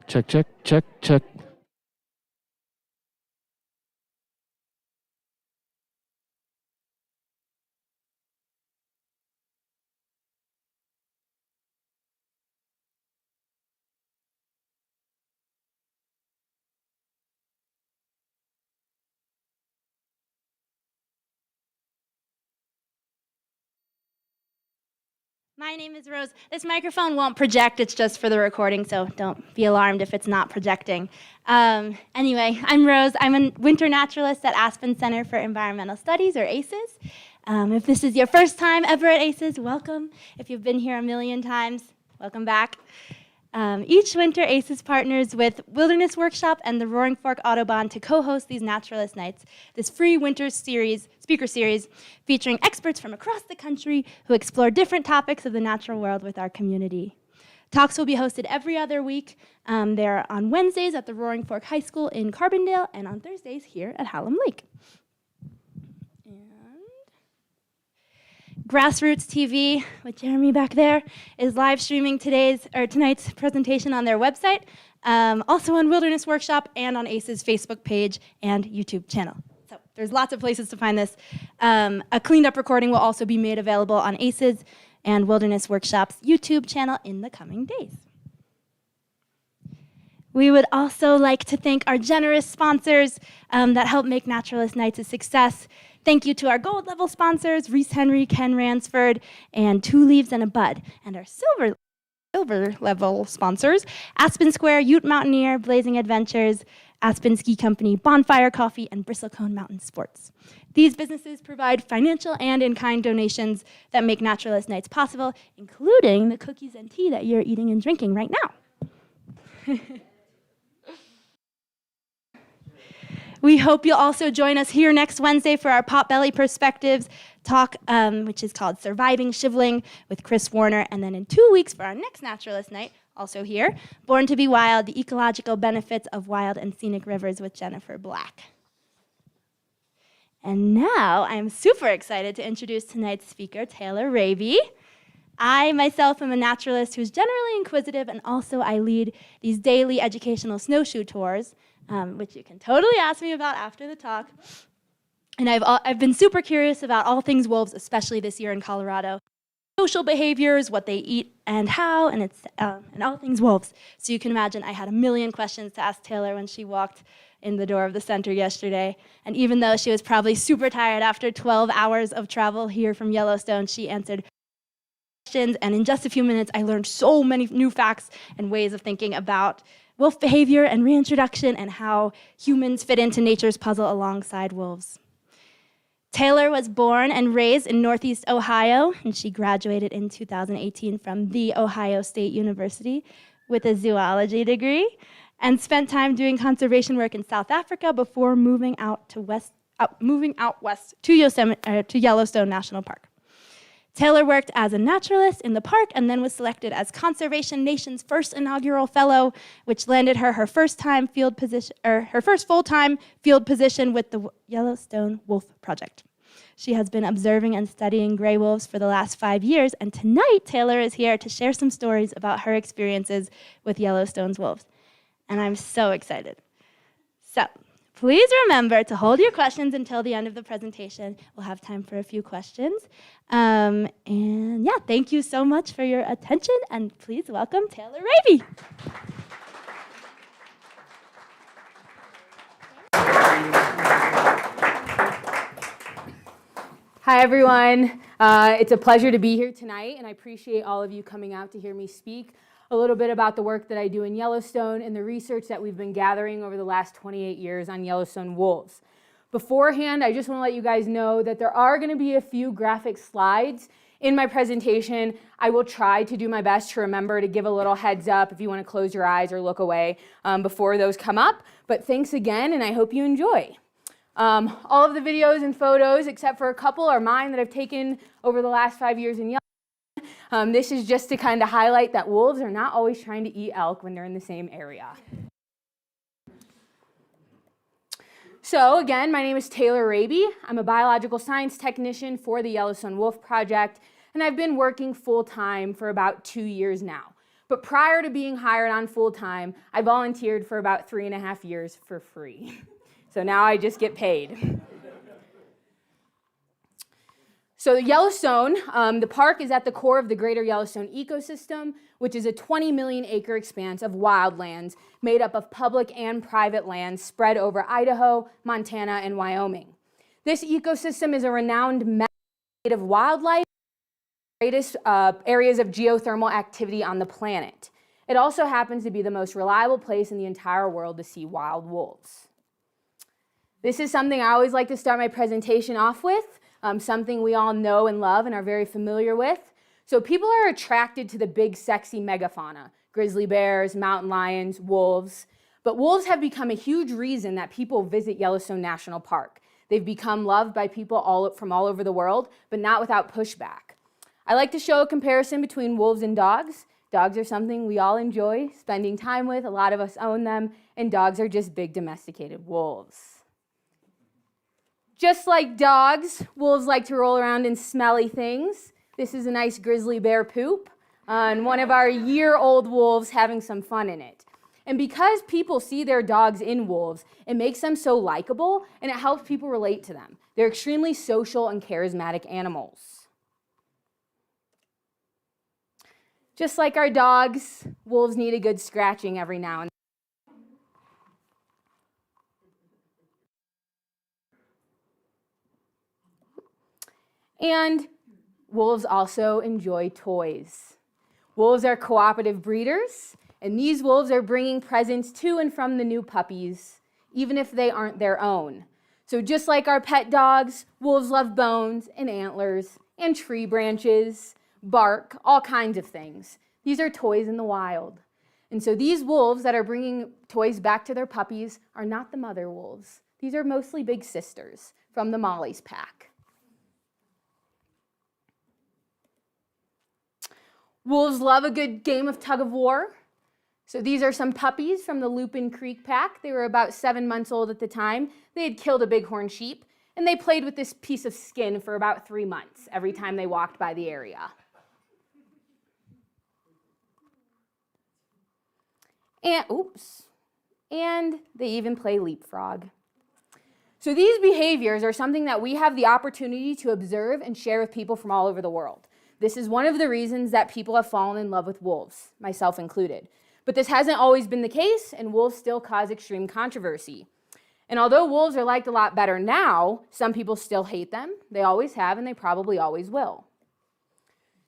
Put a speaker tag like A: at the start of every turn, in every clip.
A: Check, check, check, check.
B: My name is Rose. This microphone won't project, it's just for the recording, so don't be alarmed if it's not projecting. Anyway, I'm Rose. I'm a winter naturalist at Aspen Center for Environmental Studies, or ACES. If this is your first time ever at ACES, welcome. If you've been here a million times, welcome back. Each winter, ACES partners with Wilderness Workshop and the Roaring Fork Audubon to co-host these Naturalist Nights, this free winter speaker series featuring experts from across the country who explore different topics of the natural world with our community. Talks will be hosted every other week. They're on Wednesdays at the Roaring Fork High School in Carbondale and on Thursdays here at Hallam Lake. GrassRoots TV, with Jeremy back there, is live streaming tonight's presentation on their website, also on Wilderness Workshop and on ACES Facebook page and YouTube channel. So there's lots of places to find this. A cleaned up recording will also be made available on ACES and Wilderness Workshop's YouTube channel in the coming days. We would also like to thank our generous sponsors that help make Naturalist Nights a success. Thank you to our gold level sponsors, Reese Henry, Ken Ransford, and Two Leaves and a Bud. And our silver level sponsors, Aspen Square, Ute Mountaineer, Blazing Adventures, Aspen Ski Company, Bonfire Coffee, and Bristlecone Mountain Sports. These businesses provide financial and in-kind donations that make Naturalist Nights possible, including the cookies and tea that you're eating and drinking right now. We hope you'll also join us here next Wednesday for our Potbelly Perspectives talk, which is called Surviving Shivling with Chris Warner. And then in 2 weeks for our next Naturalist Night, also here, Born to be Wild, the Ecological Benefits of Wild and Scenic Rivers with Jennifer Black. And now I'm super excited to introduce tonight's speaker, Taylor Raby. I myself am a naturalist who's generally inquisitive, and also I lead these daily educational snowshoe tours, which you can totally ask me about after the talk. And I've been super curious about all things wolves, especially this year in Colorado. Social behaviors, what they eat and how, and all things wolves. So you can imagine I had a million questions to ask Taylor when she walked in the door of the center yesterday. And even though she was probably super tired after 12 hours of travel here from Yellowstone, she answered questions. And in just a few minutes, I learned so many new facts and ways of thinking about wolf behavior and reintroduction and how humans fit into nature's puzzle alongside wolves. Taylor was born and raised in Northeast Ohio, and she graduated in 2018 from The Ohio State University with a zoology degree and spent time doing conservation work in South Africa before moving out west to Yellowstone National Park. Taylor worked as a naturalist in the park and then was selected as Conservation Nation's first inaugural fellow, which landed her her first full-time field position with the Yellowstone Wolf Project. She has been observing and studying gray wolves for the last 5 years, and tonight Taylor is here to share some stories about her experiences with Yellowstone's wolves. And I'm so excited. So, please remember to hold your questions until the end of the presentation. We'll have time for a few questions. And yeah, thank you so much for your attention, and please welcome Taylor Raby.
C: Hi, everyone. It's a pleasure to be here tonight, and I appreciate all of you coming out to hear me speak a little bit about the work that I do in Yellowstone and the research that we've been gathering over the last 28 years on Yellowstone wolves. Beforehand, I just want to let you guys know that there are going to be a few graphic slides in my presentation. I will try to do my best to remember to give a little heads up if you want to close your eyes or look away before those come up. But thanks again, and I hope you enjoy. All of the videos and photos, except for a couple, are mine that I've taken over the last 5 years in Yellowstone. This is just to kind of highlight that wolves are not always trying to eat elk when they're in the same area. So again, my name is Taylor Raby. I'm a biological science technician for the Yellowstone Wolf Project, and I've been working full-time for about 2 years now. But prior to being hired on full-time, I volunteered for about 3.5 years for free. So now I just get paid. So Yellowstone, the park is at the core of the greater Yellowstone ecosystem, which is a 20 million acre expanse of wildlands made up of public and private lands spread over Idaho, Montana, and Wyoming. This ecosystem is a renowned map of wildlife, greatest areas of geothermal activity on the planet. It also happens to be the most reliable place in the entire world to see wild wolves. This is something I always like to start my presentation off with, something we all know and love and are very familiar with. So people are attracted to the big, sexy megafauna, grizzly bears, mountain lions, wolves. But wolves have become a huge reason that people visit Yellowstone National Park. They've become loved by people from all over the world, but not without pushback. I like to show a comparison between wolves and dogs. Dogs are something we all enjoy spending time with. A lot of us own them, and dogs are just big domesticated wolves. Just like dogs, wolves like to roll around in smelly things. This is a nice grizzly bear poop on one of our year-old wolves having some fun in it. And because people see their dogs in wolves, it makes them so likable, and it helps people relate to them. They're extremely social and charismatic animals. Just like our dogs, wolves need a good scratching every now and then. And wolves also enjoy toys. Wolves are cooperative breeders, and these wolves are bringing presents to and from the new puppies, even if they aren't their own. So just like our pet dogs, wolves love bones and antlers and tree branches, bark, all kinds of things. These are toys in the wild. And so these wolves that are bringing toys back to their puppies are not the mother wolves. These are mostly big sisters from the Molly's pack. Wolves love a good game of tug of war. So these are some puppies from the Lupin Creek pack. They were about 7 months old at the time. They had killed a bighorn sheep, and they played with this piece of skin for about 3 months every time they walked by the area. And they even play leapfrog. So these behaviors are something that we have the opportunity to observe and share with people from all over the world. This is one of the reasons that people have fallen in love with wolves, myself included. But this hasn't always been the case, and wolves still cause extreme controversy. And although wolves are liked a lot better now, some people still hate them. They always have, and they probably always will.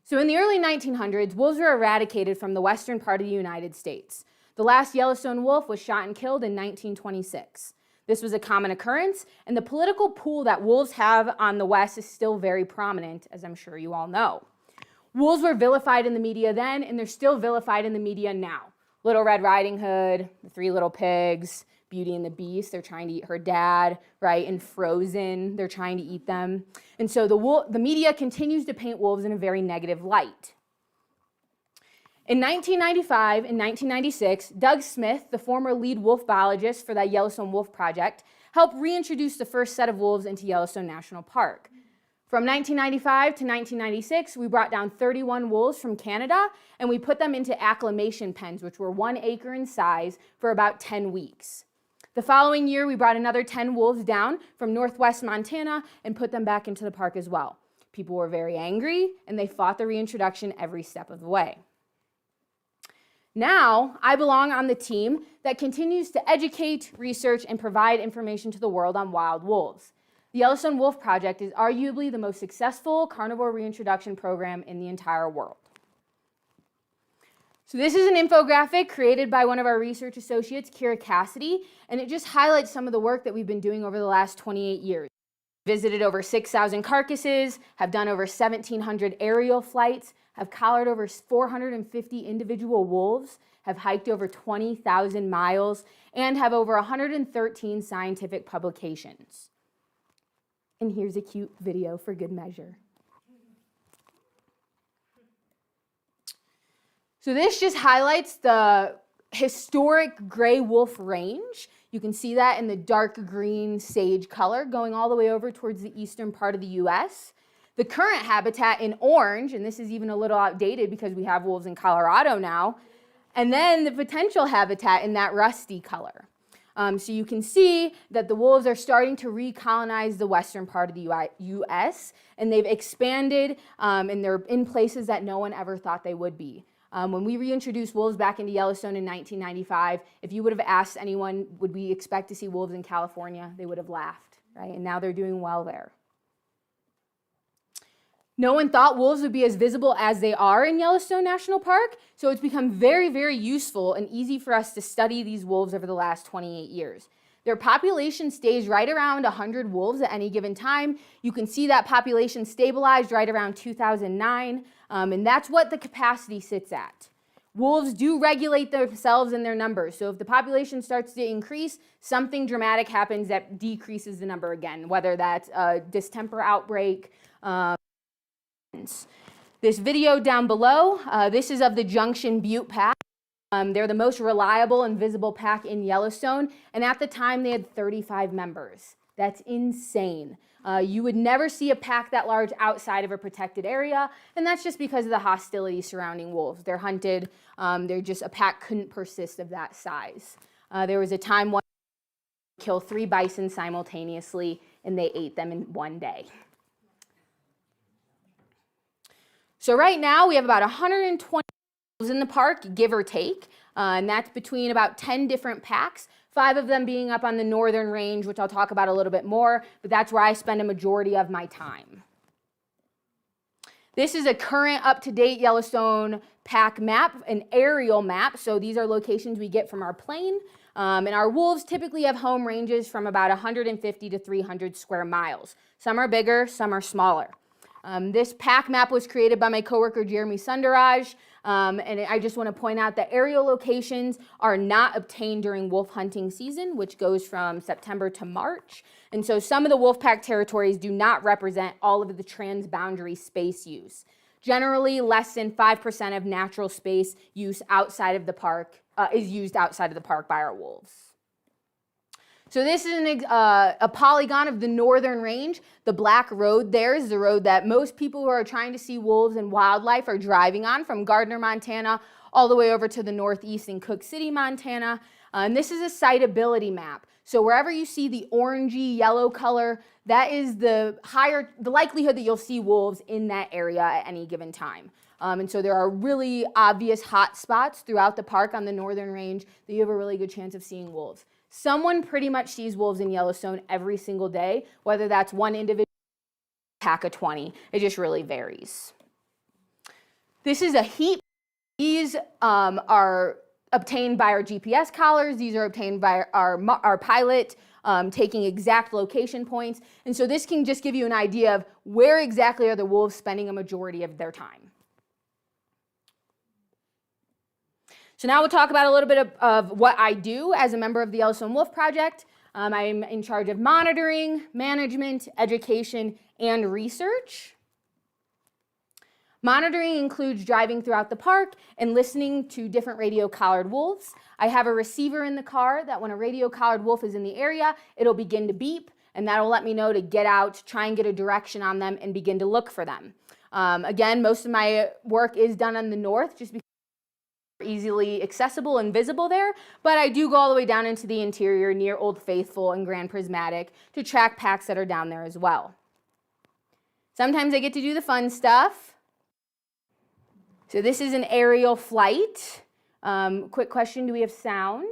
C: So in the early 1900s, wolves were eradicated from the western part of the United States. The last Yellowstone wolf was shot and killed in 1926. This was a common occurrence, and the political pool that wolves have on the West is still very prominent, as I'm sure you all know. Wolves were vilified in the media then, and they're still vilified in the media now. Little Red Riding Hood, the Three Little Pigs, Beauty and the Beast, they're trying to eat her dad, right? And Frozen, they're trying to eat them. And so the media continues to paint wolves in a very negative light. In 1995 and 1996, Doug Smith, the former lead wolf biologist for the Yellowstone Wolf Project, helped reintroduce the first set of wolves into Yellowstone National Park. From 1995 to 1996, we brought down 31 wolves from Canada, and we put them into acclimation pens, which were 1 acre in size, for about 10 weeks. The following year, we brought another 10 wolves down from northwest Montana and put them back into the park as well. People were very angry, and they fought the reintroduction every step of the way. Now, I belong on the team that continues to educate, research, and provide information to the world on wild wolves. The Yellowstone Wolf Project is arguably the most successful carnivore reintroduction program in the entire world. So this is an infographic created by one of our research associates, Cassidy, and it just highlights some of the work that we've been doing over the last 28 years. Visited over 6,000 carcasses, have done over 1,700 aerial flights, have collared over 450 individual wolves, have hiked over 20,000 miles, and have over 113 scientific publications. And here's a cute video for good measure. So this just highlights the historic gray wolf range. You can see that in the dark green sage color going all the way over towards the eastern part of the US. The current habitat in orange, and this is even a little outdated because we have wolves in Colorado now, and then the potential habitat in that rusty color. So you can see that the wolves are starting to recolonize the western part of the U.S., and they've expanded, and they're in places that no one ever thought they would be. When we reintroduced wolves back into Yellowstone in 1995, if you would have asked anyone, would we expect to see wolves in California, they would have laughed, right? And now they're doing well there. No one thought wolves would be as visible as they are in Yellowstone National Park, so it's become very, very useful and easy for us to study these wolves over the last 28 years. Their population stays right around 100 wolves at any given time. You can see that population stabilized right around 2009, and that's what the capacity sits at. Wolves do regulate themselves and their numbers, so if the population starts to increase, something dramatic happens that decreases the number again, whether that's a distemper outbreak. This video down below, this is of the Junction Pack. They're the most reliable and visible pack in Yellowstone, and at the time they had 35 members. That's insane. You would never see a pack that large outside of a protected area, and that's just because of the hostility surrounding wolves. They're hunted, a pack couldn't persist of that size. There was a time one kill 3 bison simultaneously, and they ate them in one day. So right now we have about 120 wolves in the park, give or take, and that's between about 10 different packs, 5 of them being up on the northern range, which I'll talk about a little bit more, but that's where I spend a majority of my time. This is a current up-to-date Yellowstone Pack Map, an aerial map, so these are locations we get from our plane, and our wolves typically have home ranges from about 150 to 300 square miles. Some are bigger, some are smaller. This pack map was created by my coworker Jeremy Sundaraj, and I just want to point out that aerial locations are not obtained during wolf hunting season, which goes from September to March, and so some of the wolf pack territories do not represent all of the transboundary space use. Generally, less than 5% of natural space use outside of the park is used outside of the park by our wolves. So this is a polygon of the northern range. The black road there is the road that most people who are trying to see wolves and wildlife are driving on from Gardner, Montana, all the way over to the northeast in Cook City, Montana. And this is a sightability map. So wherever you see the orangey yellow color, that is the likelihood that you'll see wolves in that area at any given time. And so there are really obvious hot spots throughout the park on the northern range that you have a really good chance of seeing wolves. Someone pretty much sees wolves in Yellowstone every single day, whether that's one individual or a pack of 20. It just really varies. This is a heat. These are obtained by our GPS collars. These are obtained by our pilot taking exact location points. And so this can just give you an idea of where exactly are the wolves spending a majority of their time. So now we'll talk about a little bit of what I do as a member of the Yellowstone Wolf Project. I'm in charge of monitoring, management, education, and research. Monitoring includes driving throughout the park and listening to different radio-collared wolves. I have a receiver in the car that when a radio-collared wolf is in the area, it'll begin to beep, and that'll let me know to get out, try and get a direction on them, and begin to look for them. Again, most of my work is done on the north, just because easily accessible and visible there, but I do go all the way down into the interior near Old Faithful and Grand Prismatic to track packs that are down there as well. Sometimes I get to do the fun stuff. So this is an aerial flight. Quick question, do we have sound?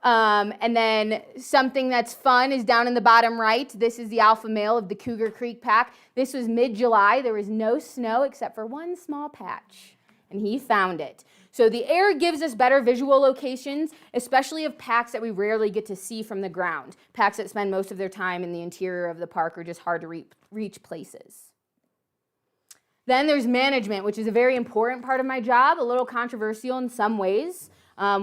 C: And then something that's fun is down in the bottom right. This is the alpha male of the Cougar Creek pack. This was mid-July. There was no snow except for one small patch, and he found it. So the air gives us better visual locations, especially of packs that we rarely get to see from the ground. Packs that spend most of their time in the interior of the park are just hard to reach places. Then there's management, which is a very important part of my job, a little controversial in some ways.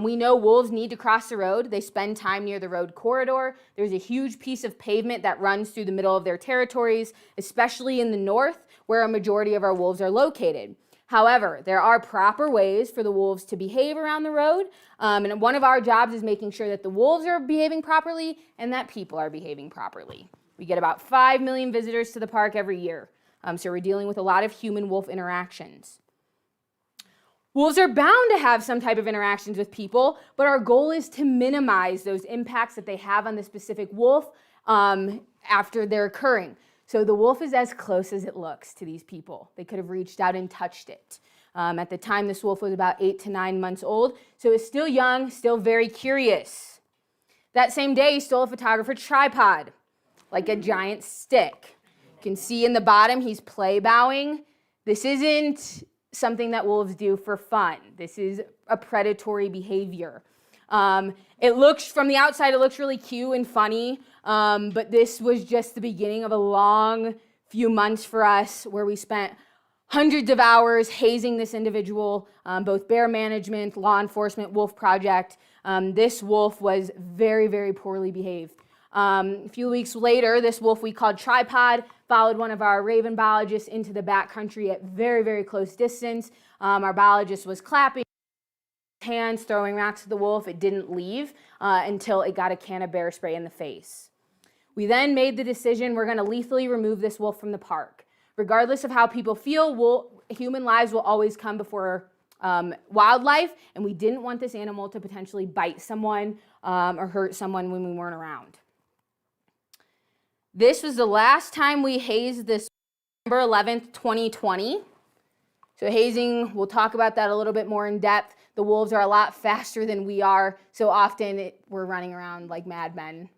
C: We know wolves need to cross the road. They spend time near the road corridor. There's a huge piece of pavement that runs through the middle of their territories, especially in the north, where a majority of our wolves are located. However, there are proper ways for the wolves to behave around the road, and one of our jobs is making sure that the wolves are behaving properly and that people are behaving properly. We get about 5 million visitors to the park every year. So we're dealing with a lot of human-wolf interactions. Wolves are bound to have some type of interactions with people, but our goal is to minimize those impacts that they have on the specific wolf after they're occurring. So the wolf is as close as it looks to these people. They could have reached out and touched it. At the time, this wolf was about 8 to 9 months old, so it's still young, still very curious. That same day, he stole a photographer's tripod, like a giant stick. You can see in the bottom, he's play bowing. This isn't something that wolves do for fun. This is a predatory behavior. It looks, from the outside, it looks really cute and funny, but this was just the beginning of a long few months for us where we spent hundreds of hours hazing this individual, both bear management, law enforcement, Wolf Project. This wolf was very, very poorly behaved. A few weeks later, this wolf we called Tripod followed one of our raven biologists into the backcountry at very, very close distance. Our biologist was clapping hands, throwing rocks at the wolf. It didn't leave until it got a can of bear spray in the face. We then made the decision we're going to lethally remove this wolf from the park. Regardless of how people feel, human lives will always come before wildlife, and we didn't want this animal to potentially bite someone or hurt someone when we weren't around. This was the last time we hazed this November 11th, 2020. So hazing, we'll talk about that a little bit more in depth. The wolves are a lot faster than we are, so often we're running around like madmen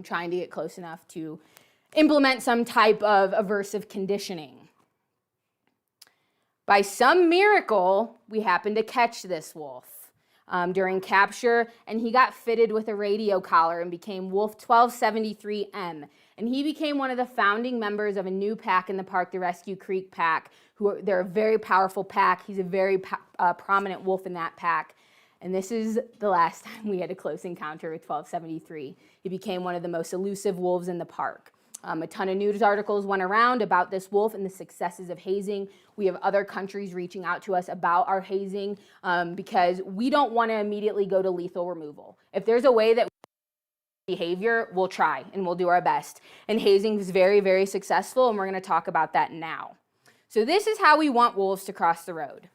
C: trying to get close enough to implement some type of aversive conditioning. By some miracle, we happened to catch this wolf during capture, and he got fitted with a radio collar and became Wolf 1273M. And he became one of the founding members of a new pack in the park, the Rescue Creek Pack. They're a very powerful pack. He's a very prominent wolf in that pack. And this is the last time we had a close encounter with 1273. He became one of the most elusive wolves in the park. A ton of news articles went around about this wolf and the successes of hazing. We have other countries reaching out to us about our hazing because we don't want to immediately go to lethal removal. If there's a way that behavior, we'll try and we'll do our best. And hazing is very, very successful, and we're going to talk about that now. So this is how we want wolves to cross the road.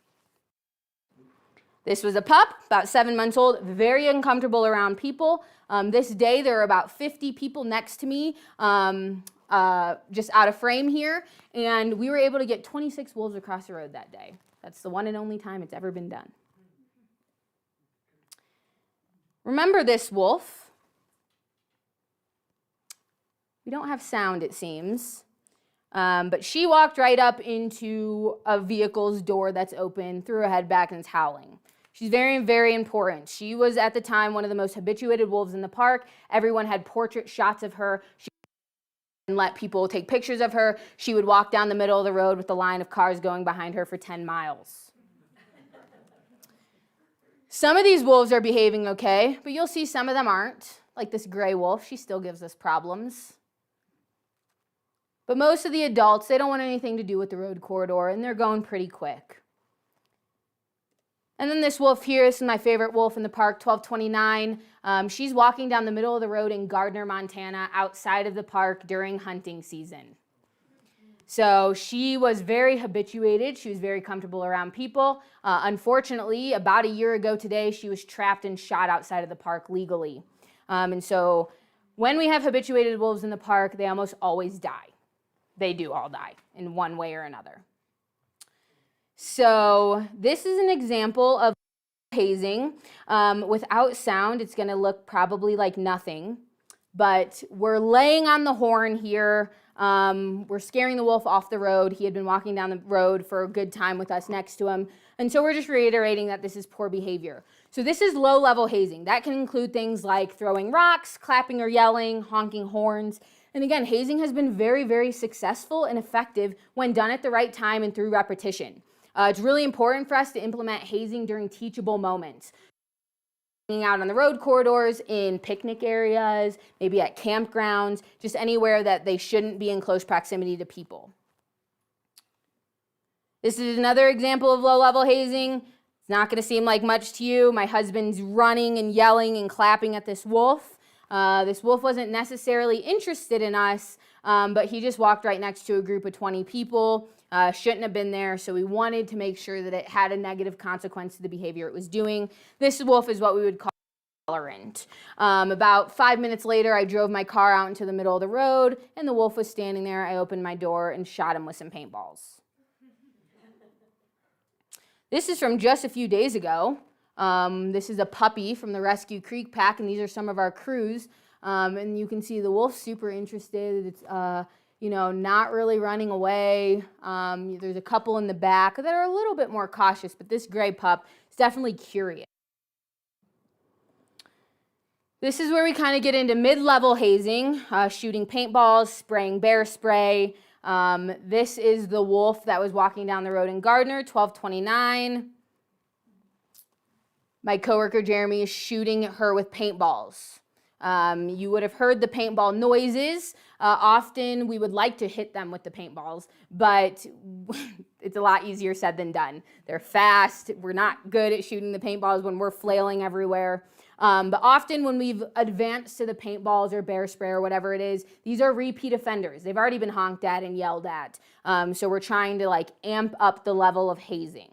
C: This was a pup, about 7 months old, very uncomfortable around people. This day, there were about 50 people next to me, just out of frame here, and we were able to get 26 wolves across the road that day. That's the one and only time it's ever been done. Remember this wolf. We don't have sound, it seems, but she walked right up into a vehicle's door that's open, threw her head back, and is howling. She's very, very important. She was, at the time, one of the most habituated wolves in the park. Everyone had portrait shots of her. She would let people take pictures of her. She would walk down the middle of the road with a line of cars going behind her for 10 miles. Some of these wolves are behaving okay, but you'll see some of them aren't. Like this gray wolf, she still gives us problems. But most of the adults, they don't want anything to do with the road corridor, and they're going pretty quick. And then this wolf here, this is my favorite wolf in the park, 1229. She's walking down the middle of the road in Gardner, Montana, outside of the park during hunting season. So she was very habituated. She was very comfortable around people. Unfortunately, about a year ago today, she was trapped and shot outside of the park legally. And so when we have habituated wolves in the park, they almost always die. They do all die in one way or another. So this is an example of hazing. Without sound, it's going to look probably like nothing. But we're laying on the horn here. We're scaring the wolf off the road. He had been walking down the road for a good time with us next to him. And so we're just reiterating that this is poor behavior. So this is low-level hazing. That can include things like throwing rocks, clapping or yelling, honking horns. And again, hazing has been very, very successful and effective when done at the right time and through repetition. It's really important for us to implement hazing during teachable moments. Hanging out on the road corridors, in picnic areas, maybe at campgrounds, just anywhere that they shouldn't be in close proximity to people. This is another example of low-level hazing. It's not going to seem like much to you. My husband's running and yelling and clapping at this wolf. This wolf wasn't necessarily interested in us, but he just walked right next to a group of 20 people. Shouldn't have been there, so we wanted to make sure that it had a negative consequence to the behavior it was doing. This wolf is what we would call tolerant. About 5 minutes later, I drove my car out into the middle of the road, and the wolf was standing there. I opened my door and shot him with some paintballs. This is from just a few days ago. This is a puppy from the Rescue Creek Pack, and these are some of our crews. And you can see the wolf's super interested. It's not really running away. There's a couple in the back that are a little bit more cautious, but this gray pup is definitely curious. This is where we kind of get into mid-level hazing, shooting paintballs, spraying bear spray. This is the wolf that was walking down the road in Gardner, 1229. My coworker Jeremy is shooting her with paintballs. You would have heard the paintball noises. Often we would like to hit them with the paintballs, but it's a lot easier said than done. They're fast. We're not good at shooting the paintballs when we're flailing everywhere. But often when we've advanced to the paintballs or bear spray or whatever it is, these are repeat offenders. They've already been honked at and yelled at. So we're trying to amp up the level of hazing.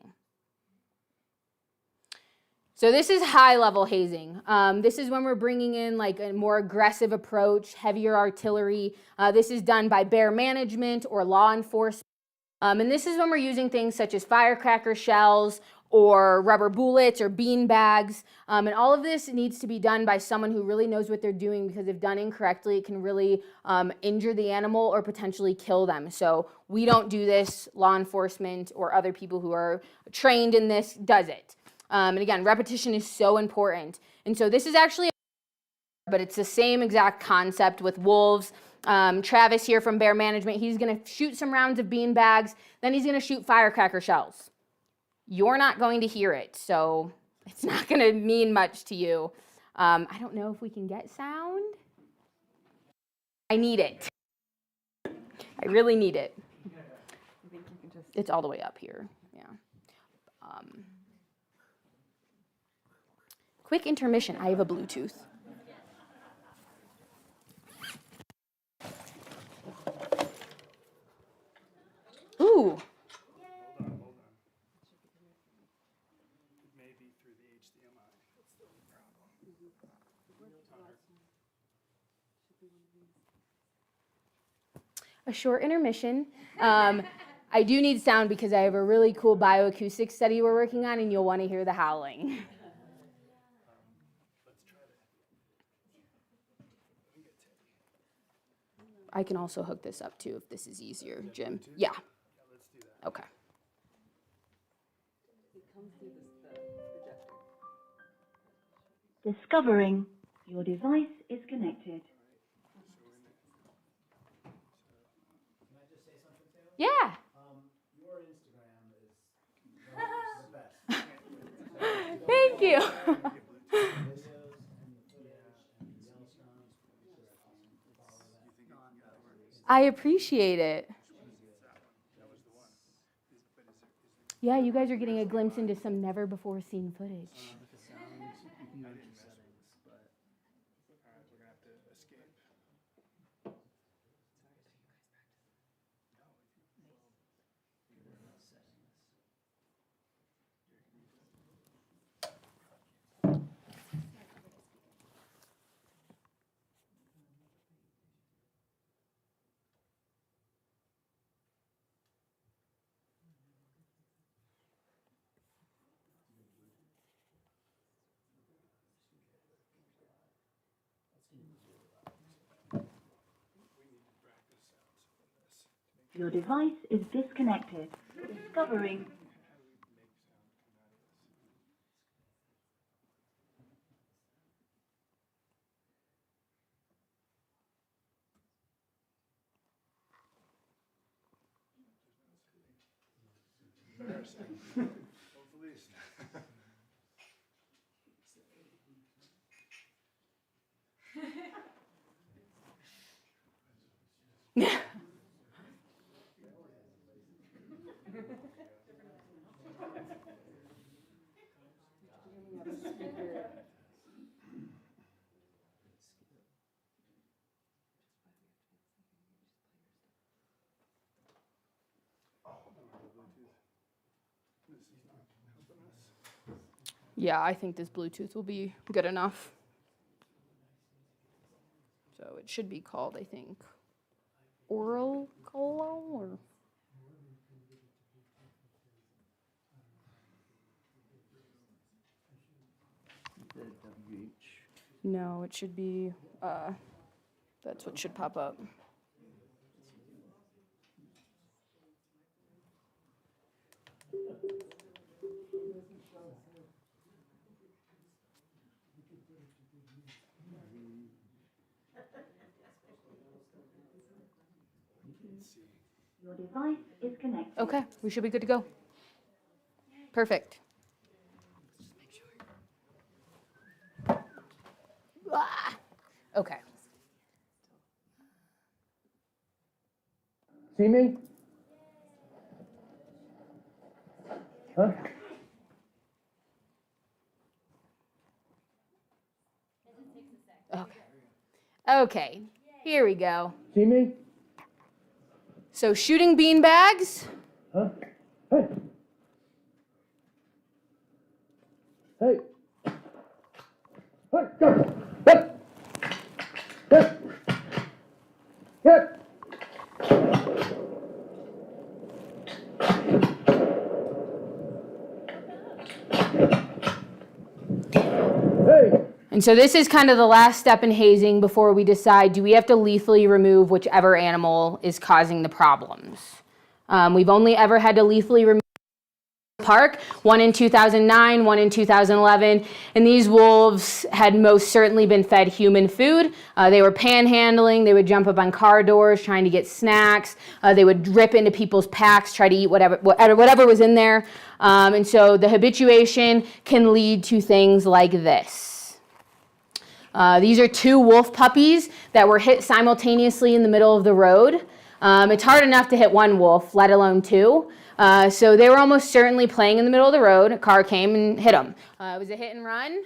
C: So this is high-level hazing. This is when we're bringing in a more aggressive approach, heavier artillery. This is done by bear management or law enforcement. And this is when we're using things such as firecracker shells or rubber bullets or bean bags. And all of this needs to be done by someone who really knows what they're doing, because if done incorrectly, it can really injure the animal or potentially kill them. So we don't do this. Law enforcement or other people who are trained in this does it. And again, repetition is so important. And so this is actually, but it's the same exact concept with wolves. Travis here from Bear Management, he's going to shoot some rounds of bean bags, then he's going to shoot firecracker shells. You're not going to hear it, so it's not going to mean much to you. I don't know if we can get sound. I need it. I really need it. It's all the way up here. Yeah. Quick intermission. I have a Bluetooth. Ooh. A short intermission. I do need sound because I have a really cool bioacoustic study we're working on, and you'll want to hear the howling. I can also hook this up too if this is easier, Jim. Yeah. Okay.
D: Discovering your device is connected.
C: Yeah.
E: Your Instagram is the best.
C: Thank you. I appreciate it. Yeah, you guys are getting a glimpse into some never before seen footage.
D: Your device is disconnected. Discovering.
C: Yeah, I think this Bluetooth will be good enough. So it should be called, I think, Oral Colo or... No, it should be, that's what should pop up.
D: Your device is connected.
C: Okay, we should be good to go. Perfect. Ah, okay.
E: See me? Huh?
C: Okay. Okay, here we go.
E: See me?
C: So shooting beanbags.
E: Huh? Hey! Hey! Hey! Go! Hey! Hey! Hey! Hey!
C: And so this is kind of the last step in hazing before we decide, do we have to lethally remove whichever animal is causing the problems? We've only ever had to lethally remove park, one in 2009, one in 2011, and these wolves had most certainly been fed human food. They were panhandling, they would jump up on car doors trying to get snacks, they would rip into people's packs, try to eat whatever was in there, and so the habituation can lead to things like this. These are two wolf puppies that were hit simultaneously in the middle of the road. It's hard enough to hit one wolf, let alone two. So they were almost certainly playing in the middle of the road. A car came and hit them. It was a hit and run.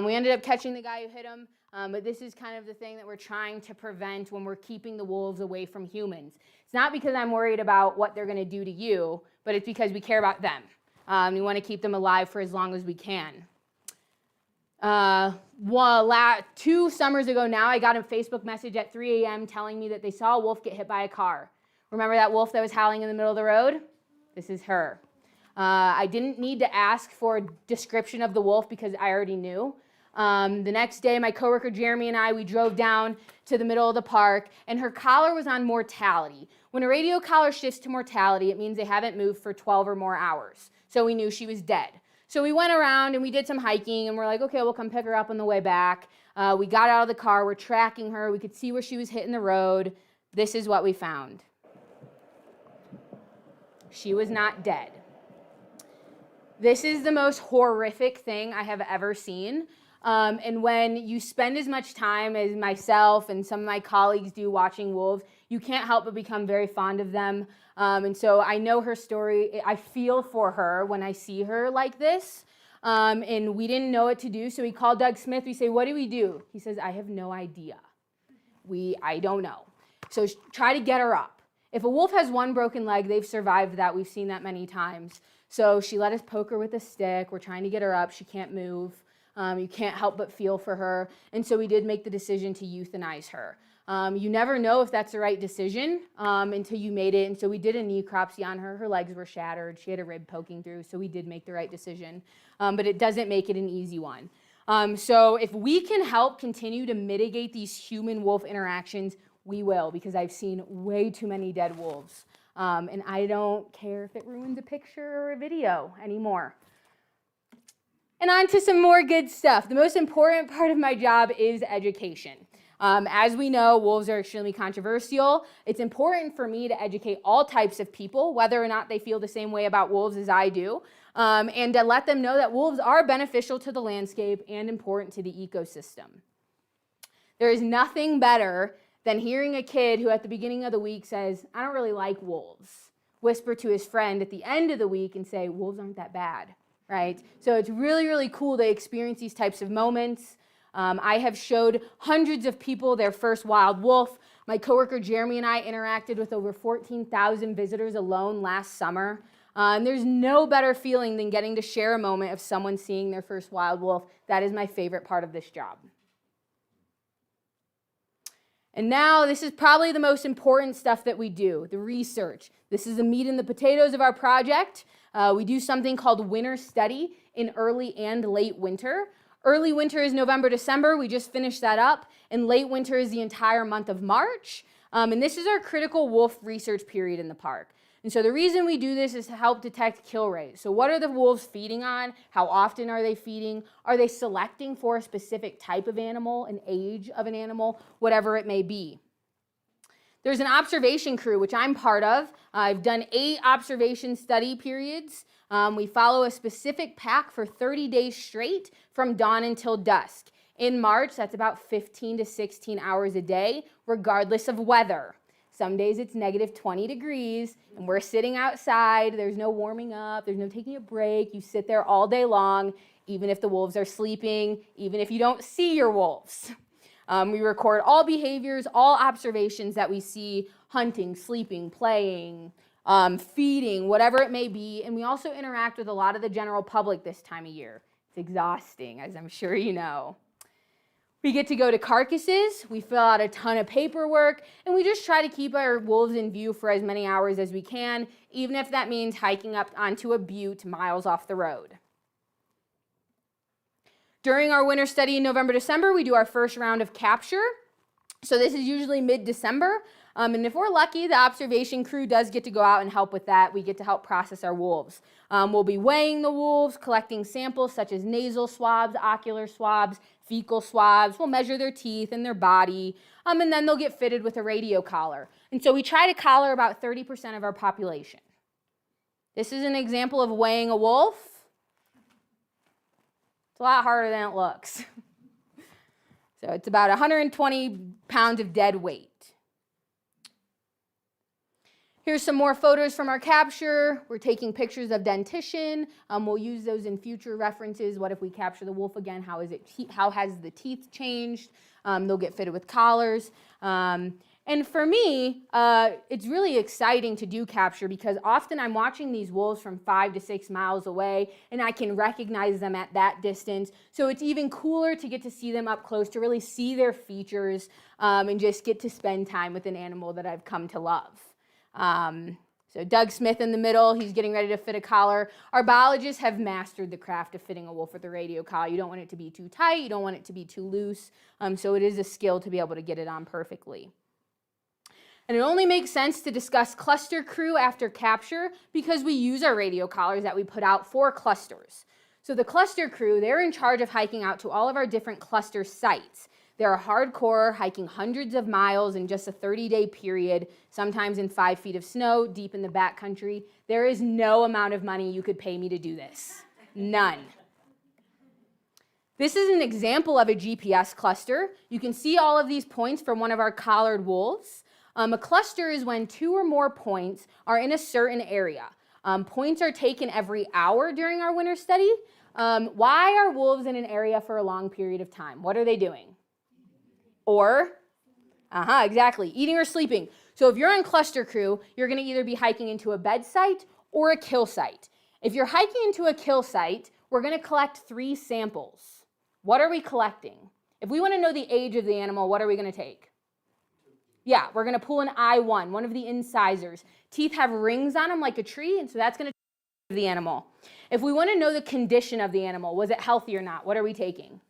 C: We ended up catching the guy who hit him. But this is kind of the thing that we're trying to prevent when we're keeping the wolves away from humans. It's not because I'm worried about what they're going to do to you, but it's because we care about them. We want to keep them alive for as long as we can. 2 summers ago now, I got a Facebook message at 3 a.m. telling me that they saw a wolf get hit by a car. Remember that wolf that was howling in the middle of the road? This is her. I didn't need to ask for a description of the wolf because I already knew. The next day, my coworker Jeremy and I, we drove down to the middle of the park, and her collar was on mortality. When a radio collar shifts to mortality, it means they haven't moved for 12 or more hours. So we knew she was dead. So we went around and we did some hiking, and we're like, okay, we'll come pick her up on the way back. We got out of the car, we're tracking her, we could see where she was hitting the road. This is what we found. She was not dead. This is the most horrific thing I have ever seen. And when you spend as much time as myself and some of my colleagues do watching wolves, you can't help but become very fond of them. And so I know her story. I feel for her when I see her like this. And we didn't know what to do, so we called Doug Smith. We say, what do we do? He says, I have no idea. I don't know. So try to get her up. If a wolf has one broken leg, they've survived that. We've seen that many times. So she let us poke her with a stick. We're trying to get her up. She can't move. You can't help but feel for her. And so we did make the decision to euthanize her. You never know if that's the right decision until you made it. And so we did a necropsy on her. Her legs were shattered. She had a rib poking through. So we did make the right decision. But it doesn't make it an easy one. So if we can help continue to mitigate these human-wolf interactions, we will, because I've seen way too many dead wolves. And I don't care if it ruins a picture or a video anymore. And on to some more good stuff. The most important part of my job is education. As we know, wolves are extremely controversial. It's important for me to educate all types of people, whether or not they feel the same way about wolves as I do, and to let them know that wolves are beneficial to the landscape and important to the ecosystem. There is nothing better than hearing a kid who at the beginning of the week says, I don't really like wolves, whisper to his friend at the end of the week and say, wolves aren't that bad, right? So it's really, really cool to experience these types of moments. I have showed hundreds of people their first wild wolf. My coworker Jeremy and I interacted with over 14,000 visitors alone last summer. And there's no better feeling than getting to share a moment of someone seeing their first wild wolf. That is my favorite part of this job. And now this is probably the most important stuff that we do, the research. This is the meat and the potatoes of our project. We do something called winter study in early and late winter. Early winter is November, December. We just finished that up. And late winter is the entire month of March. And this is our critical wolf research period in the park. And so the reason we do this is to help detect kill rates. So what are the wolves feeding on? How often are they feeding? Are they selecting for a specific type of animal, an age of an animal, whatever it may be? There's an observation crew, which I'm part of. I've done 8 observation study periods. We follow a specific pack for 30 days straight from dawn until dusk. In March, that's about 15 to 16 hours a day, regardless of weather. Some days it's negative 20 degrees, and we're sitting outside. There's no warming up. There's no taking a break. You sit there all day long, even if the wolves are sleeping, even if you don't see your wolves. We record all behaviors, all observations that we see, hunting, sleeping, playing, feeding, whatever it may be. And we also interact with a lot of the general public this time of year. It's exhausting, as I'm sure you know. We get to go to carcasses, we fill out a ton of paperwork, and we just try to keep our wolves in view for as many hours as we can, even if that means hiking up onto a butte miles off the road. During our winter study in November, December, we do our first round of capture. So this is usually mid-December. And if we're lucky, the observation crew does get to go out and help with that. We get to help process our wolves. We'll be weighing the wolves, collecting samples such as nasal swabs, ocular swabs, fecal swabs. We'll measure their teeth and their body, and then they'll get fitted with a radio collar. And so we try to collar about 30% of our population. This is an example of weighing a wolf. It's a lot harder than it looks. So it's about 120 pounds of dead weight. Here's some more photos from our capture. We're taking pictures of dentition. We'll use those in future references. What if we capture the wolf again? How has the teeth changed? They'll get fitted with collars. And for me, it's really exciting to do capture because often I'm watching these wolves from 5 to 6 miles away and I can recognize them at that distance. So it's even cooler to get to see them up close, to really see their features and just get to spend time with an animal that I've come to love. So Doug Smith in the middle, he's getting ready to fit a collar. Our biologists have mastered the craft of fitting a wolf with a radio collar. You don't want it to be too tight, you don't want it to be too loose. So it is a skill to be able to get it on perfectly. And it only makes sense to discuss cluster crew after capture because we use our radio collars that we put out for clusters. So the cluster crew, they're in charge of hiking out to all of our different cluster sites. They're hardcore, hiking hundreds of miles in just a 30-day period, sometimes in 5 feet of snow, deep in the backcountry. There is no amount of money you could pay me to do this. None. This is an example of a GPS cluster. You can see all of these points from one of our collared wolves. A cluster is when 2 or more points are in a certain area. Points are taken every hour during our winter study. Why are wolves in an area for a long period of time? What are they doing? Or, exactly, eating or sleeping. So if you're on cluster crew, you're going to either be hiking into a bed site or a kill site. If you're hiking into a kill site, we're going to collect 3 samples. What are we collecting? If we want to know the age of the animal, what are we going to take? Yeah, we're going to pull an I1, one of the incisors. Teeth have rings on them like a tree, and so that's going to the animal. If we want to know the condition of the animal, was it healthy or not, what are we taking?